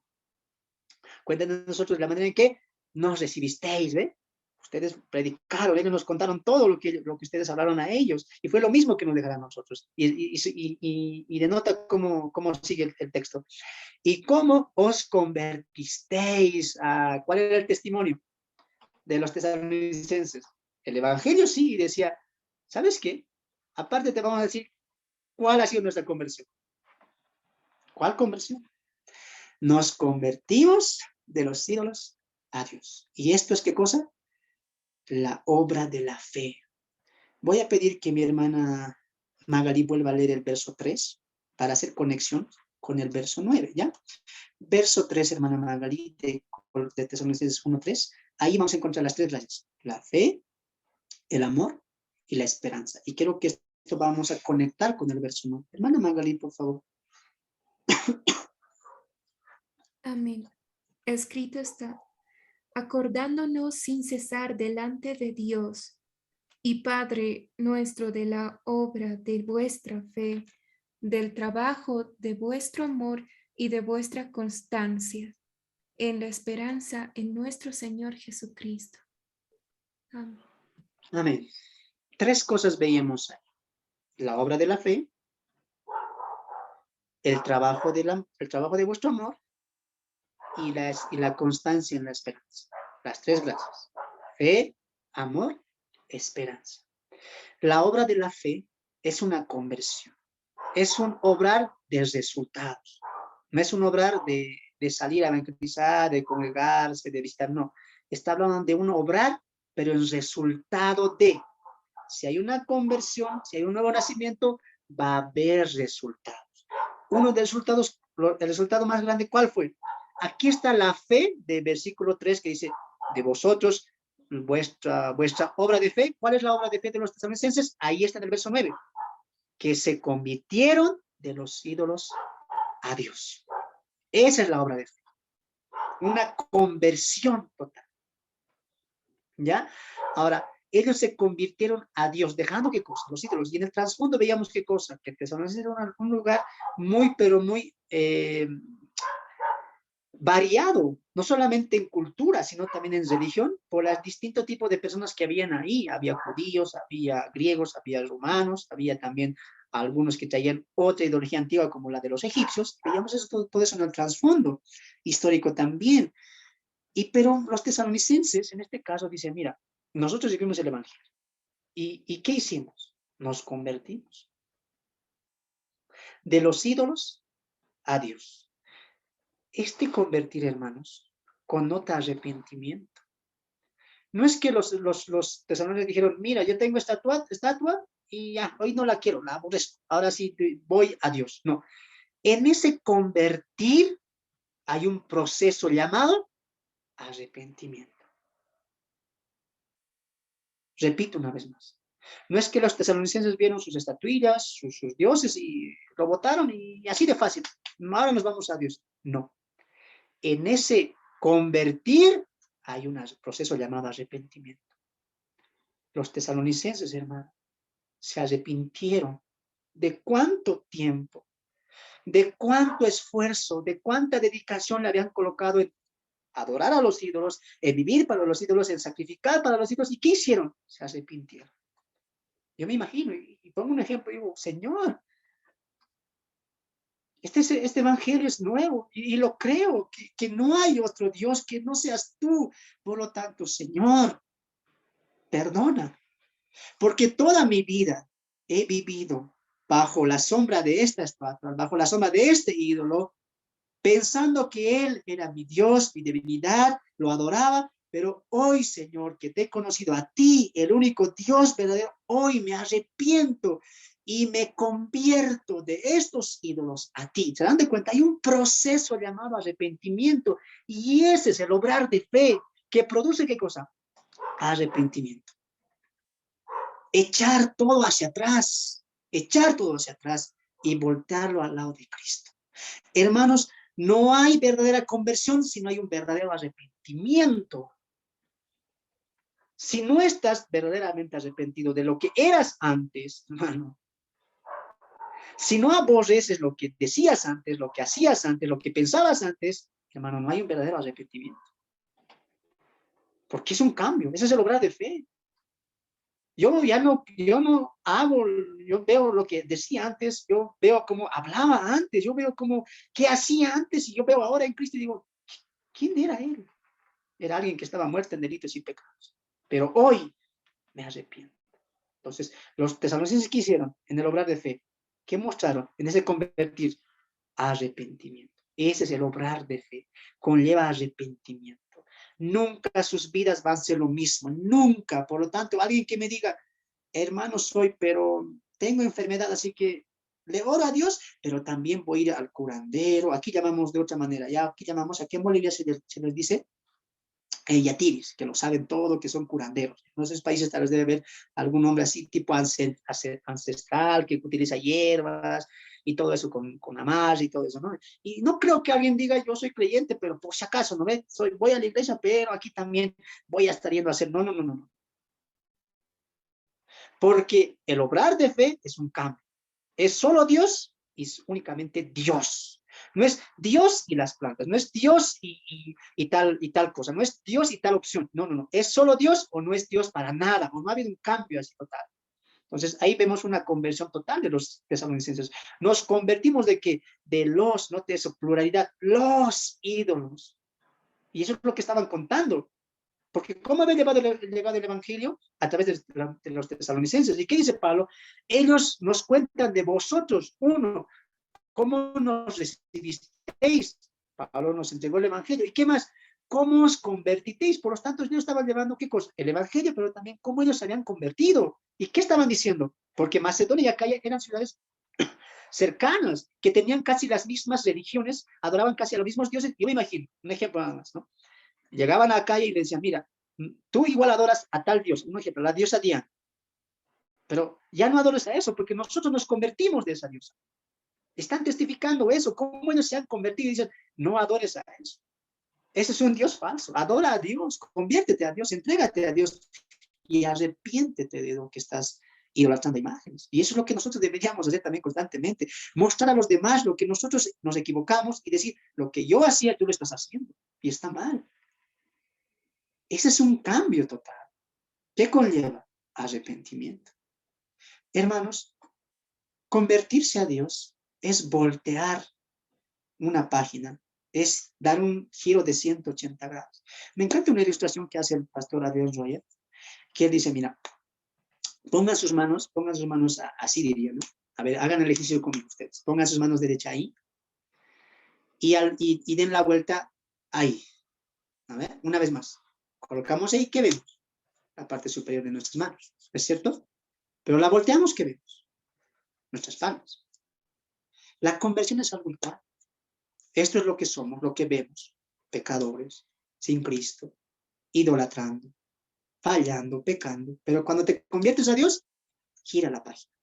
S1: cuéntanos nosotros la manera en que nos recibisteis, ¿ve? Ustedes predicaron, ellos nos contaron todo lo que ustedes hablaron a ellos, y fue lo mismo que nos dejarán a nosotros. Y denota cómo sigue el texto. Y cómo os convertisteis. ¿Cuál era el testimonio de los tesalonicenses? El Evangelio sí decía, ¿sabes qué? Aparte te vamos a decir cuál ha sido nuestra conversión. ¿Cuál conversión? Nos convertimos de los ídolos a Dios. ¿Y esto es qué cosa? La obra de la fe. Voy a pedir que mi hermana Magali vuelva a leer el verso 3 para hacer conexión con el verso 9, ¿ya? Verso 3, hermana Magali, de Tesalonicenses 1:3. Ahí vamos a encontrar las tres gracias. La fe, el amor y la esperanza. Y quiero que esto vamos a conectar con el verso 9. Hermana Magali, por favor.
S2: Amén. Escrito está, acordándonos sin cesar delante de Dios y Padre nuestro de la obra de vuestra fe, del trabajo de vuestro amor y de vuestra constancia, en la esperanza en nuestro Señor Jesucristo. Amén.
S1: Amén. Tres cosas veíamos ahí. La obra de la fe, el trabajo de vuestro amor y la constancia en la esperanza. Las tres gracias. Fe, amor, esperanza. La obra de la fe es una conversión. Es un obrar de resultados. No es un obrar de salir a evangelizar, de congregarse, de visitar, no. Está hablando de un obrar, pero el resultado de. Si hay una conversión, si hay un nuevo nacimiento, va a haber resultados. Uno de los resultados, el resultado más grande, ¿cuál fue? Aquí está la fe de versículo 3 que dice, de vosotros, vuestra obra de fe. ¿Cuál es la obra de fe de los tesalonicenses? Ahí está en el verso 9. Que se convirtieron de los ídolos a Dios. Esa es la obra de fe. Una conversión total. ¿Ya? Ahora, ellos se convirtieron a Dios, dejando qué cosa, los ídolos. Y en el trasfondo veíamos qué cosa, que Tesalonicenses era un lugar muy, pero muy variado, no solamente en cultura, sino también en religión, por los distintos tipos de personas que habían ahí. Había judíos, había griegos, había romanos, había también algunos que traían otra ideología antigua como la de los egipcios. Veíamos eso, todo eso en el trasfondo histórico también. Pero los tesalonicenses, en este caso, dicen, mira, nosotros vivimos el Evangelio. ¿Y qué hicimos? Nos convertimos de los ídolos a Dios. Este convertir, hermanos, connota arrepentimiento. No es que los tesalonicenses dijeron, mira, yo tengo estatua y ya, hoy no la quiero, la aborrezco. Ahora sí voy a Dios. No. En ese convertir hay un proceso llamado arrepentimiento. Repito una vez más. No es que los tesalonicenses vieron sus estatuillas, sus dioses y lo botaron y así de fácil. Ahora nos vamos a Dios. No. En ese convertir hay un proceso llamado arrepentimiento. Los tesalonicenses, hermano, se arrepintieron de cuánto tiempo, de cuánto esfuerzo, de cuánta dedicación le habían colocado en adorar a los ídolos, en vivir para los ídolos, en sacrificar para los ídolos. ¿Y qué hicieron? Se arrepintieron. Yo me imagino, y pongo un ejemplo, digo, Señor, este evangelio es nuevo, y lo creo, que no hay otro Dios que no seas tú. Por lo tanto, Señor, perdona, porque toda mi vida he vivido bajo la sombra de esta estatua, bajo la sombra de este ídolo, pensando que Él era mi Dios, mi divinidad, lo adoraba, pero hoy, Señor, que te he conocido a ti, el único Dios verdadero, hoy me arrepiento y me convierto de estos ídolos a ti. ¿Se dan de cuenta? Hay un proceso llamado arrepentimiento y ese es el obrar de fe que produce ¿qué cosa? Arrepentimiento. Echar todo hacia atrás y voltearlo al lado de Cristo. Hermanos, no hay verdadera conversión si no hay un verdadero arrepentimiento. Si no estás verdaderamente arrepentido de lo que eras antes, hermano, si no aborreces lo que decías antes, lo que hacías antes, lo que pensabas antes, hermano, no hay un verdadero arrepentimiento. Porque es un cambio, ese es el obrar de fe. Yo no hago, yo veo lo que decía antes, yo veo cómo hablaba antes, yo veo cómo, qué hacía antes, y yo veo ahora en Cristo y digo, ¿quién era él? Era alguien que estaba muerto en delitos y pecados. Pero hoy me arrepiento. Entonces, los tesalonicenses, ¿qué hicieron? En el obrar de fe, ¿qué mostraron? En ese convertir, arrepentimiento. Ese es el obrar de fe, conlleva arrepentimiento. Nunca sus vidas van a ser lo mismo, nunca. Por lo tanto, alguien que me diga, hermano soy, pero tengo enfermedad, así que le oro a Dios, pero también voy a ir al curandero. Aquí llamamos de otra manera, ya aquí llamamos, aquí en Bolivia se les dice yatiris, que lo saben todo, que son curanderos. En esos países tal vez debe haber algún hombre así, tipo ancestral, que utiliza hierbas y todo eso con amarre y todo eso, ¿no? Y no creo que alguien diga, yo soy creyente, pero por si acaso, ¿no ve? Voy a la iglesia, pero aquí también voy a estar yendo a hacer. No, no, no, no. Porque el obrar de fe es un cambio. Es solo Dios y es únicamente Dios. No es Dios y las plantas, no es Dios y tal cosa, no es Dios y tal opción. No, no, no. Es solo Dios o no es Dios para nada, o no ha habido un cambio así total. Entonces ahí vemos una conversión total de los tesalonicenses. Nos convertimos no de eso, pluralidad, los ídolos. Y eso es lo que estaban contando. Porque ¿cómo había llegado el Evangelio? A través de los tesalonicenses. ¿Y qué dice Pablo? Ellos nos cuentan de vosotros, uno, cómo nos recibisteis. Pablo nos entregó el Evangelio. ¿Y qué más? ¿Cómo os convertisteis? Por lo tanto, ellos estaban llevando, ¿qué cosa? El Evangelio, pero también cómo ellos se habían convertido. ¿Y qué estaban diciendo? Porque Macedonia y Acaya eran ciudades cercanas, que tenían casi las mismas religiones, adoraban casi a los mismos dioses. Yo me imagino, un ejemplo nada más, ¿no? Llegaban a Acaya y le decían, mira, tú igual adoras a tal dios, un ejemplo, la diosa Diana, pero ya no adores a eso, porque nosotros nos convertimos de esa diosa. Están testificando eso, cómo ellos se han convertido y dicen, no adores a eso. Ese es un Dios falso. Adora a Dios, conviértete a Dios, entrégate a Dios y arrepiéntete de lo que estás idolatrando imágenes. Y eso es lo que nosotros deberíamos hacer también constantemente. Mostrar a los demás lo que nosotros nos equivocamos y decir, lo que yo hacía, tú lo estás haciendo. Y está mal. Ese es un cambio total. ¿Qué conlleva? Arrepentimiento. Hermanos, convertirse a Dios es voltear una página, es dar un giro de 180 grados. Me encanta una ilustración que hace el pastor Adrián Royer, que él dice, mira, pongan sus manos así diría, ¿no? A ver, hagan el ejercicio conmigo ustedes. Pongan sus manos derecha ahí y den la vuelta ahí. A ver, una vez más. Colocamos ahí, ¿qué vemos? La parte superior de nuestras manos, ¿es cierto? Pero la volteamos, ¿qué vemos? Nuestras palmas. La conversión es algo igual. Esto es lo que somos, lo que vemos. Pecadores, sin Cristo, idolatrando, fallando, pecando. Pero cuando te conviertes a Dios, gira la página.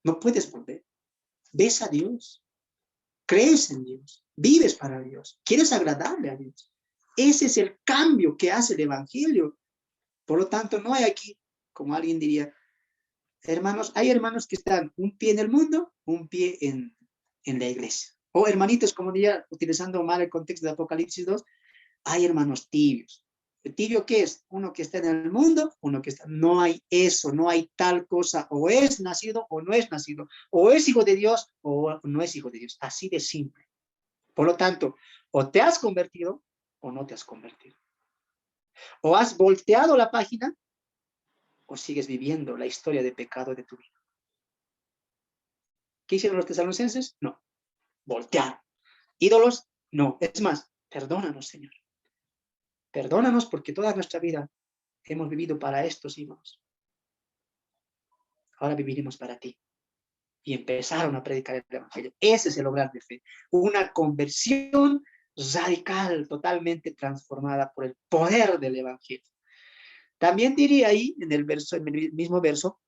S1: No puedes volver. Ves a Dios. Crees en Dios. Vives para Dios. Quieres agradarle a Dios. Ese es el cambio que hace el Evangelio. Por lo tanto, no hay aquí, como alguien diría, hermanos, hay hermanos que están un pie en el mundo, un pie en la iglesia. O hermanitos, como diría, utilizando mal el contexto de Apocalipsis 2, hay hermanos tibios. ¿El tibio qué es? Uno que está en el mundo, uno que está... No hay eso, no hay tal cosa. O es nacido o no es nacido. O es hijo de Dios o no es hijo de Dios. Así de simple. Por lo tanto, o te has convertido o no te has convertido. O has volteado la página o sigues viviendo la historia de pecado de tu vida. ¿Qué hicieron los tesalonicenses? No. Voltearon. ¿Ídolos? No. Es más, perdónanos, Señor. Perdónanos porque toda nuestra vida hemos vivido para estos ídolos. Ahora viviremos para ti. Y empezaron a predicar el Evangelio. Ese es el obrar de fe. Una conversión radical, totalmente transformada por el poder del Evangelio. También diría ahí, en el mismo verso,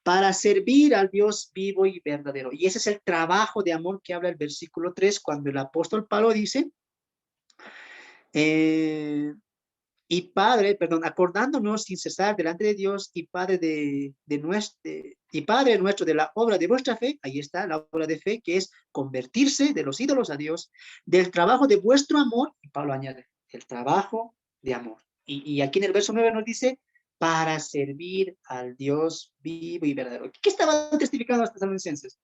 S1: para servir al Dios vivo y verdadero. Y ese es el trabajo de amor que habla el versículo 3, cuando el apóstol Pablo dice, acordándonos sin cesar delante de Dios y Padre Padre nuestro de la obra de vuestra fe, ahí está la obra de fe, que es convertirse de los ídolos a Dios, del trabajo de vuestro amor, y Pablo añade, el trabajo de amor. Y aquí en el verso 9 nos dice, para servir al Dios vivo y verdadero. ¿Qué estaban testificando los tesalonicenses?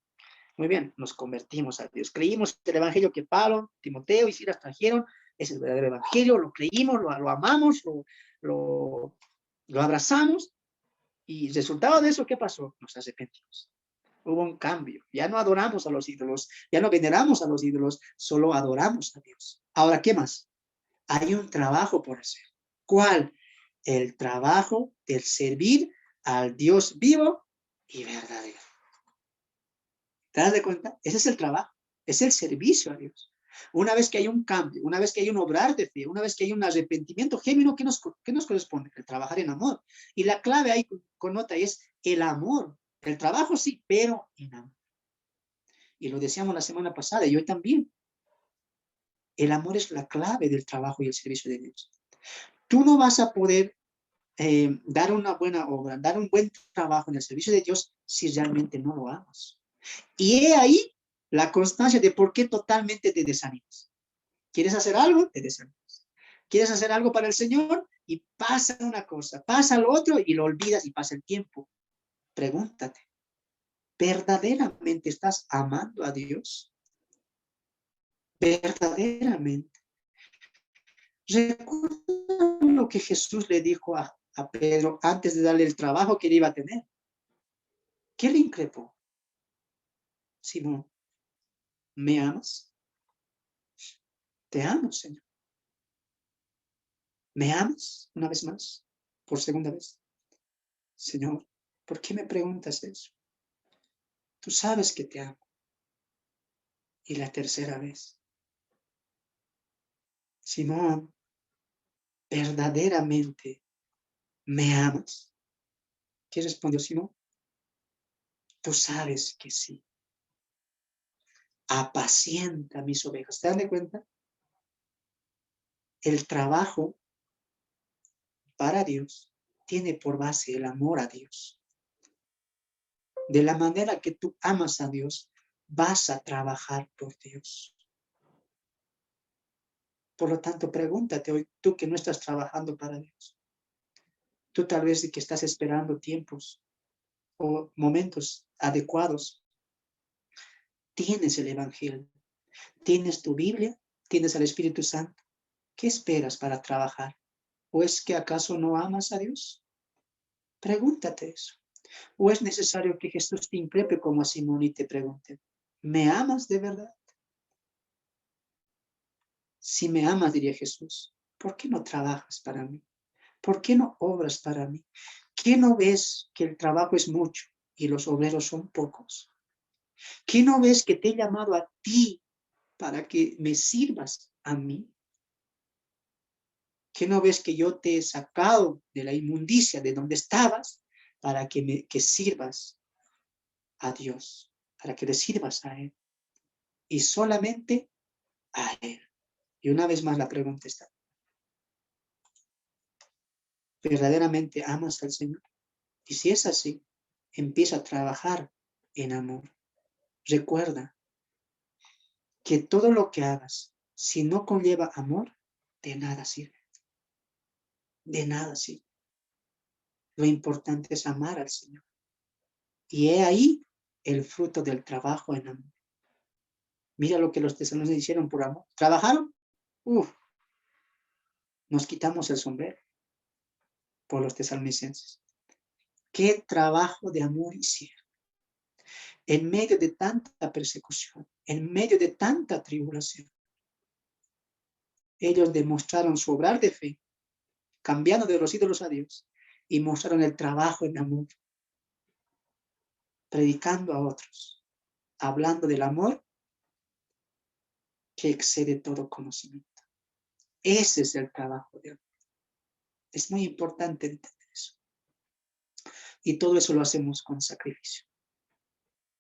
S1: Muy bien, nos convertimos a Dios. Creímos el evangelio que Pablo, Timoteo y Silas trajeron, es el verdadero evangelio, lo creímos, lo amamos, lo abrazamos Y resultado de eso, ¿qué pasó? Nos arrepentimos. Hubo un cambio. Ya no adoramos a los ídolos, ya no veneramos a los ídolos, solo adoramos a Dios. Ahora, ¿qué más? Hay un trabajo por hacer. ¿Cuál? El trabajo del servir al Dios vivo y verdadero. ¿Te das de cuenta? Ese es el trabajo, es el servicio a Dios. Una vez que hay un cambio, una vez que hay un obrar de fe, una vez que hay un arrepentimiento genuino, ¿qué nos corresponde? El trabajar en amor. Y la clave ahí connota es el amor. El trabajo sí, pero en amor. Y lo decíamos la semana pasada y hoy también. El amor es la clave del trabajo y el servicio de Dios. Tú no vas a poder dar una buena obra, dar un buen trabajo en el servicio de Dios si realmente no lo amas. Y he ahí la constancia de por qué totalmente te desanimas. ¿Quieres hacer algo? Te desanimas. ¿Quieres hacer algo para el Señor? Y pasa una cosa, pasa lo otro y lo olvidas y pasa el tiempo. Pregúntate, ¿verdaderamente estás amando a Dios? Verdaderamente. Recuerda lo que Jesús le dijo a Pedro antes de darle el trabajo que él iba a tener. ¿Qué le increpó? Simón, ¿me amas? Te amo, Señor. ¿Me amas? Una vez más, por segunda vez. Señor, ¿por qué me preguntas eso? Tú sabes que te amo. Y la tercera vez. Simón, ¿verdaderamente me amas? ¿Qué respondió Simón? Tú sabes que sí. Apacienta mis ovejas. ¿Te dan cuenta? El trabajo para Dios tiene por base el amor a Dios. De la manera que tú amas a Dios, vas a trabajar por Dios. Por lo tanto, pregúntate hoy, tú que no estás trabajando para Dios. Tú tal vez que estás esperando tiempos o momentos adecuados. Tienes el Evangelio, tienes tu Biblia, tienes al Espíritu Santo. ¿Qué esperas para trabajar? ¿O es que acaso no amas a Dios? Pregúntate eso. ¿O es necesario que Jesús te increpe como a Simón y te pregunte, ¿me amas de verdad? Si me amas, diría Jesús, ¿por qué no trabajas para mí? ¿Por qué no obras para mí? ¿Qué no ves que el trabajo es mucho y los obreros son pocos? ¿Qué no ves que te he llamado a ti para que me sirvas a mí? ¿Qué no ves que yo te he sacado de la inmundicia de donde estabas para que sirvas a Dios, para que le sirvas a Él? Y solamente a Él. Y una vez más la pregunta está, ¿verdaderamente amas al Señor? Y si es así, empieza a trabajar en amor. Recuerda que todo lo que hagas, si no conlleva amor, de nada sirve. De nada sirve. Lo importante es amar al Señor. Y he ahí el fruto del trabajo en amor. Mira lo que los tesalonicenses hicieron por amor. ¿Trabajaron? Nos quitamos el sombrero por los tesalonicenses. ¿Qué trabajo de amor hicieron? En medio de tanta persecución, en medio de tanta tribulación, ellos demostraron su obrar de fe, cambiando de los ídolos a Dios, y mostraron el trabajo en amor, predicando a otros, hablando del amor que excede todo conocimiento. Ese es el trabajo de amor. Es muy importante entender eso. Y todo eso lo hacemos con sacrificio.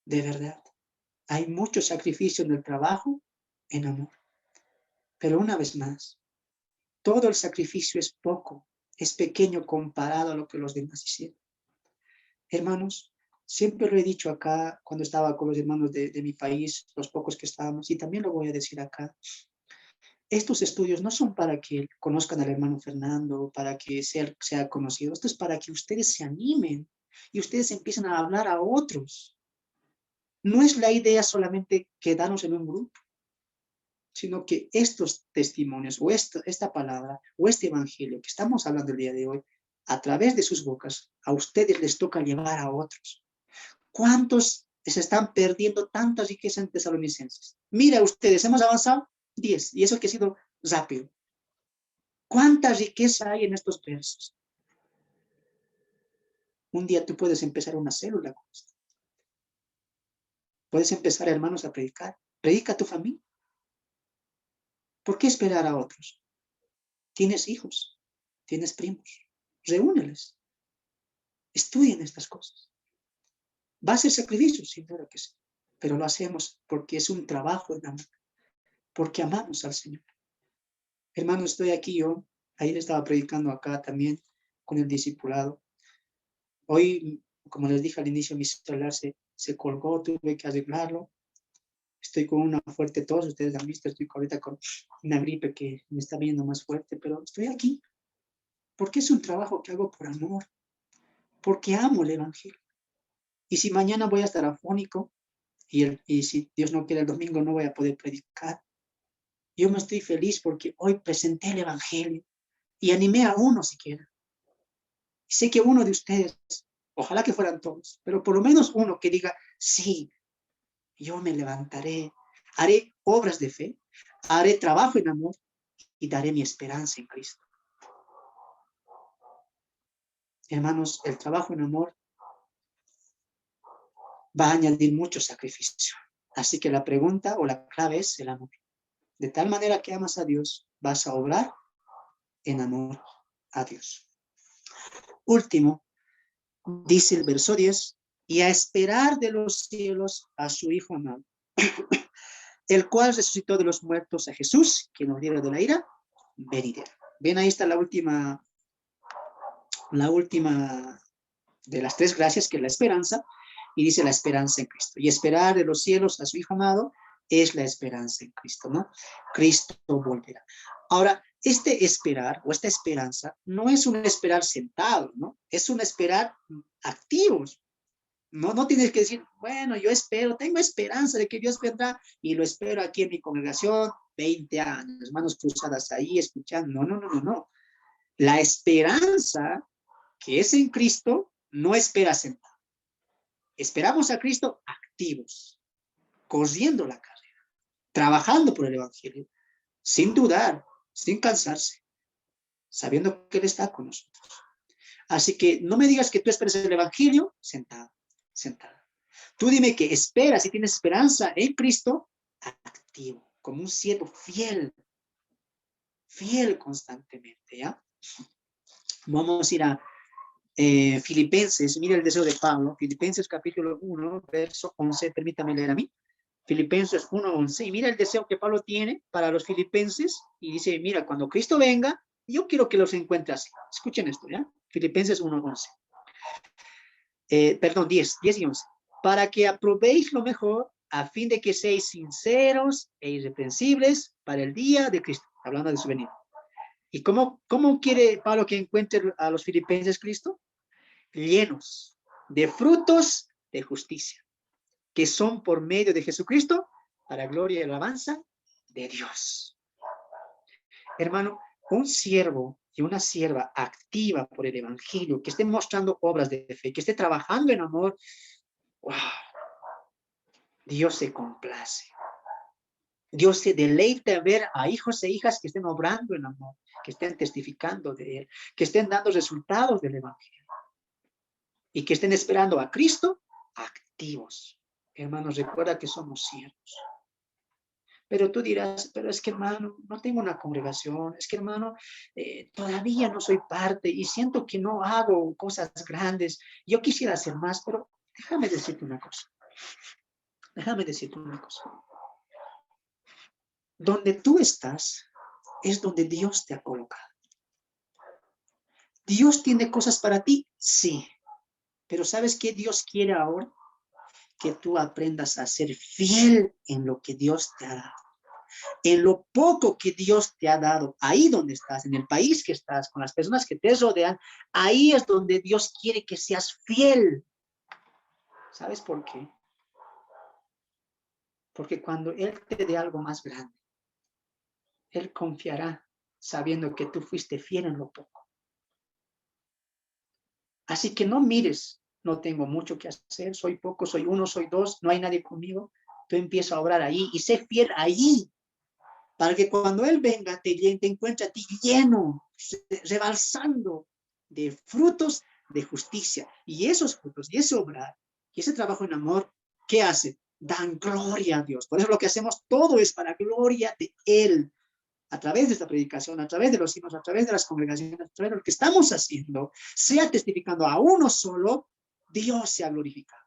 S1: De verdad. Hay mucho sacrificio en el trabajo, en amor. Pero una vez más, todo el sacrificio es poco, es pequeño comparado a lo que los demás hicieron. Hermanos, siempre lo he dicho acá cuando estaba con los hermanos de mi país, los pocos que estábamos, y también lo voy a decir acá. Estos estudios no son para que conozcan al hermano Fernando, para que sea conocido. Esto es para que ustedes se animen y ustedes empiecen a hablar a otros. No es la idea solamente quedarnos en un grupo, sino que estos testimonios o esta palabra o este evangelio que estamos hablando el día de hoy a través de sus bocas, a ustedes les toca llevar a otros. ¿Cuántos se están perdiendo tanta riqueza en Tesalonicenses? Mira ustedes, hemos avanzado 10, y eso que ha sido rápido. ¿Cuánta riqueza hay en estos versos? Un día tú puedes empezar una célula con esto. Puedes empezar, hermanos, a predicar. Predica a tu familia. ¿Por qué esperar a otros? Tienes hijos, tienes primos. Reúneles. Estudien estas cosas. ¿Va a ser sacrificio? Sin duda que sí. Pero lo hacemos porque es un trabajo en amor. Porque amamos al Señor. Hermano, estoy aquí yo. Ayer estaba predicando acá también con el discipulado. Hoy, como les dije al inicio, mi celular se colgó, tuve que arreglarlo. Estoy con una fuerte tos, ustedes han visto, estoy ahorita con una gripe que me está viendo más fuerte, pero estoy aquí. Porque es un trabajo que hago por amor. Porque amo el Evangelio. Y si mañana voy a estar afónico, y si Dios no quiere el domingo no voy a poder predicar, yo me estoy feliz porque hoy presenté el Evangelio y animé a uno siquiera. Y sé que uno de ustedes, ojalá que fueran todos, pero por lo menos uno que diga, sí, yo me levantaré, haré obras de fe, haré trabajo en amor y daré mi esperanza en Cristo. Hermanos, el trabajo en amor va a añadir mucho sacrificio. Así que la pregunta o la clave es el amor. De tal manera que amas a Dios, vas a obrar en amor a Dios. Último, dice el verso 10, y a esperar de los cielos a su Hijo amado, el cual resucitó de los muertos a Jesús, que nos libra de la ira venidera. Ven, ahí está la última de las tres gracias, que es la esperanza, y dice la esperanza en Cristo. Y esperar de los cielos a su Hijo amado es la esperanza en Cristo, ¿no? Cristo volverá. Ahora, este esperar o esta esperanza no es un esperar sentado, ¿no? Es un esperar activos. No tienes que decir, bueno, yo espero, tengo esperanza de que Dios vendrá y lo espero aquí en mi congregación 20 años, manos cruzadas ahí escuchando. No. La esperanza que es en Cristo no espera sentado. Esperamos a Cristo activos, corriendo la carrera, trabajando por el Evangelio, sin dudar, sin cansarse, sabiendo que Él está con nosotros. Así que no me digas que tú esperas el Evangelio sentado. Tú dime que esperas y tienes esperanza en Cristo activo, como un siervo fiel constantemente, ¿ya? Vamos a ir a Filipenses, mira el deseo de Pablo, Filipenses capítulo 1, verso 11, permítame leer a mí. Filipenses 1:11, y mira el deseo que Pablo tiene para los filipenses, y dice, mira, cuando Cristo venga, yo quiero que los encuentre así. Escuchen esto, ¿ya? Filipenses 1:11. 10 y 11. Para que aprobéis lo mejor, a fin de que seáis sinceros e irreprensibles para el día de Cristo, hablando de su venida. ¿Y cómo quiere Pablo que encuentre a los filipenses Cristo? Llenos de frutos de justicia, que son por medio de Jesucristo, para gloria y alabanza de Dios. Hermano, un siervo y una sierva activa por el Evangelio, que esté mostrando obras de fe, que esté trabajando en amor, wow, Dios se complace. Dios se deleita ver a hijos e hijas que estén obrando en amor, que estén testificando de Él, que estén dando resultados del Evangelio y que estén esperando a Cristo activos. Hermanos, recuerda que somos siervos. Pero tú dirás, pero es que hermano, no tengo una congregación, es que hermano, todavía no soy parte y siento que no hago cosas grandes. Yo quisiera hacer más, pero déjame decirte una cosa. Donde tú estás es donde Dios te ha colocado. ¿Dios tiene cosas para ti? Sí. Pero ¿sabes qué Dios quiere ahora? Que tú aprendas a ser fiel en lo que Dios te ha dado. En lo poco que Dios te ha dado, ahí donde estás, en el país que estás, con las personas que te rodean, ahí es donde Dios quiere que seas fiel. ¿Sabes por qué? Porque cuando Él te dé algo más grande, Él confiará sabiendo que tú fuiste fiel en lo poco. Así que no mires, no tengo mucho que hacer, soy poco, soy uno, soy dos, no hay nadie conmigo. Tú empieza a obrar ahí y sé fiel ahí, para que cuando Él venga te encuentre a ti lleno, rebalsando de frutos de justicia. Y esos frutos, y ese obrar, y ese trabajo en amor, ¿qué hace? Dan gloria a Dios. Por eso lo que hacemos todo es para gloria de Él. A través de esta predicación, a través de los himnos, a través de las congregaciones, a través de lo que estamos haciendo, sea testificando a uno solo, Dios sea glorificado.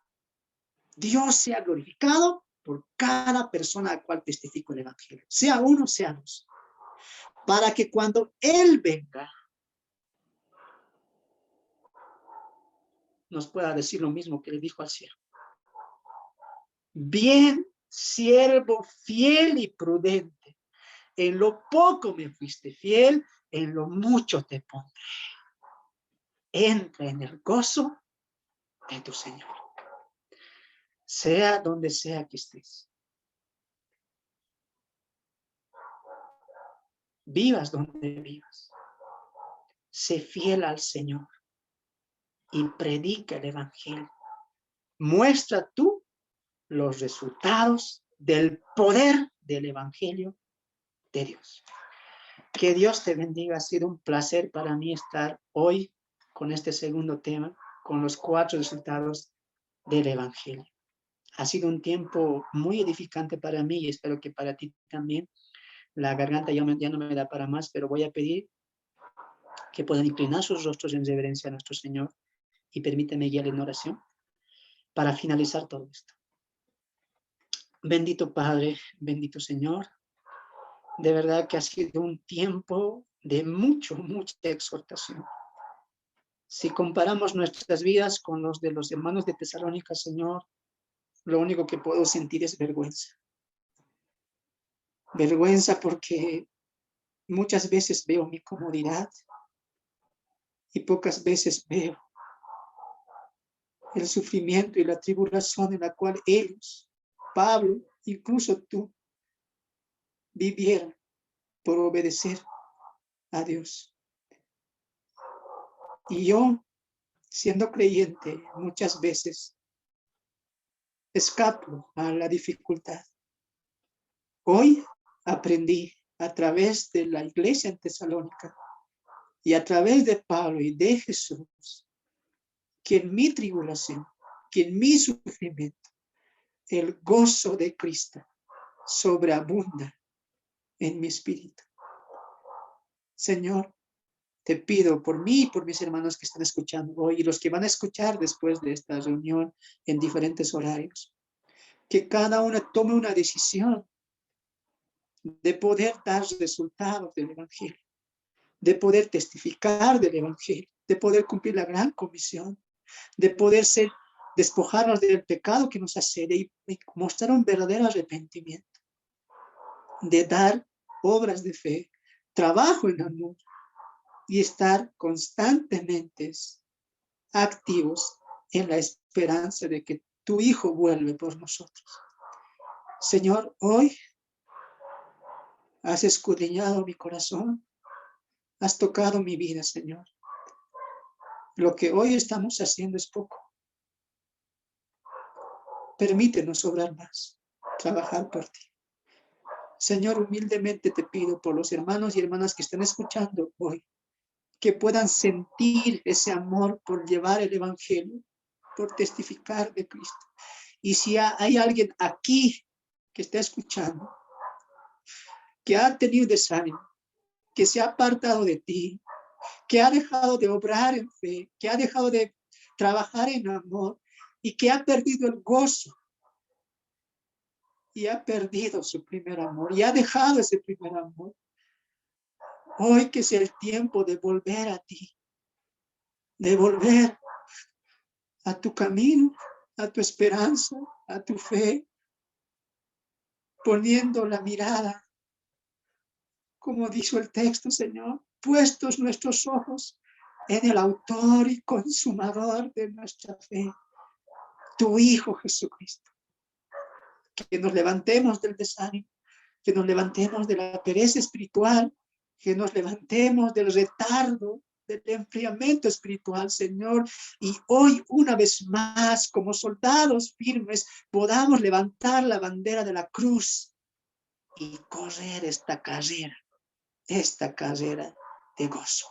S1: Dios sea glorificado por cada persona a la cual testifico el evangelio, sea uno, sea dos, para que cuando Él venga, nos pueda decir lo mismo que le dijo al siervo. Bien, siervo fiel y prudente, en lo poco me fuiste fiel, en lo mucho te pondré. Entra en el gozo de tu Señor. Sea donde sea que estés. Vivas donde vivas. Sé fiel al Señor y predica el evangelio. Muestra tú los resultados del poder del evangelio de Dios. Que Dios te bendiga. Ha sido un placer para mí estar hoy con este segundo tema, con los 4 resultados del evangelio. Ha sido un tiempo muy edificante para mí y espero que para ti también. La garganta ya no me da para más, pero voy a pedir que puedan inclinar sus rostros en reverencia a nuestro Señor y permíteme guiar en oración para finalizar todo esto. Bendito Padre, bendito Señor, de verdad que ha sido un tiempo de mucha exhortación. Si comparamos nuestras vidas con los de los hermanos de Tesalónica, Señor, lo único que puedo sentir es vergüenza. Vergüenza porque muchas veces veo mi comodidad y pocas veces veo el sufrimiento y la tribulación en la cual ellos, Pablo, incluso tú, vivieron por obedecer a Dios. Y yo, siendo creyente, muchas veces escapo a la dificultad. Hoy aprendí a través de la iglesia en Tesalónica y a través de Pablo y de Jesús, que en mi tribulación, que en mi sufrimiento, el gozo de Cristo sobreabunda en mi espíritu. Señor, te pido por mí y por mis hermanos que están escuchando hoy y los que van a escuchar después de esta reunión en diferentes horarios, que cada uno tome una decisión de poder dar resultados del evangelio, de poder testificar del evangelio, de poder cumplir la gran comisión, de poder despojarnos del pecado que nos asedia y mostrar un verdadero arrepentimiento, de dar obras de fe, trabajo en amor y estar constantemente activos en la esperanza de que tu Hijo vuelve por nosotros. Señor, hoy has escudriñado mi corazón, has tocado mi vida, Señor. Lo que hoy estamos haciendo es poco. Permítenos obrar más, trabajar por ti. Señor, humildemente te pido por los hermanos y hermanas que están escuchando hoy, que puedan sentir ese amor por llevar el evangelio, por testificar de Cristo. Y si hay alguien aquí que está escuchando, que ha tenido desánimo, que se ha apartado de ti, que ha dejado de obrar en fe, que ha dejado de trabajar en amor y que ha perdido el gozo y ha perdido su primer amor y ha dejado ese primer amor. Hoy que sea el tiempo de volver a ti, de volver a tu camino, a tu esperanza, a tu fe, poniendo la mirada, como dijo el texto, Señor, puestos nuestros ojos en el autor y consumador de nuestra fe, tu Hijo Jesucristo. Que nos levantemos del desánimo, que nos levantemos de la pereza espiritual, que nos levantemos del retardo del enfriamiento espiritual, Señor. Y hoy, una vez más, como soldados firmes, podamos levantar la bandera de la cruz y correr esta carrera de gozo.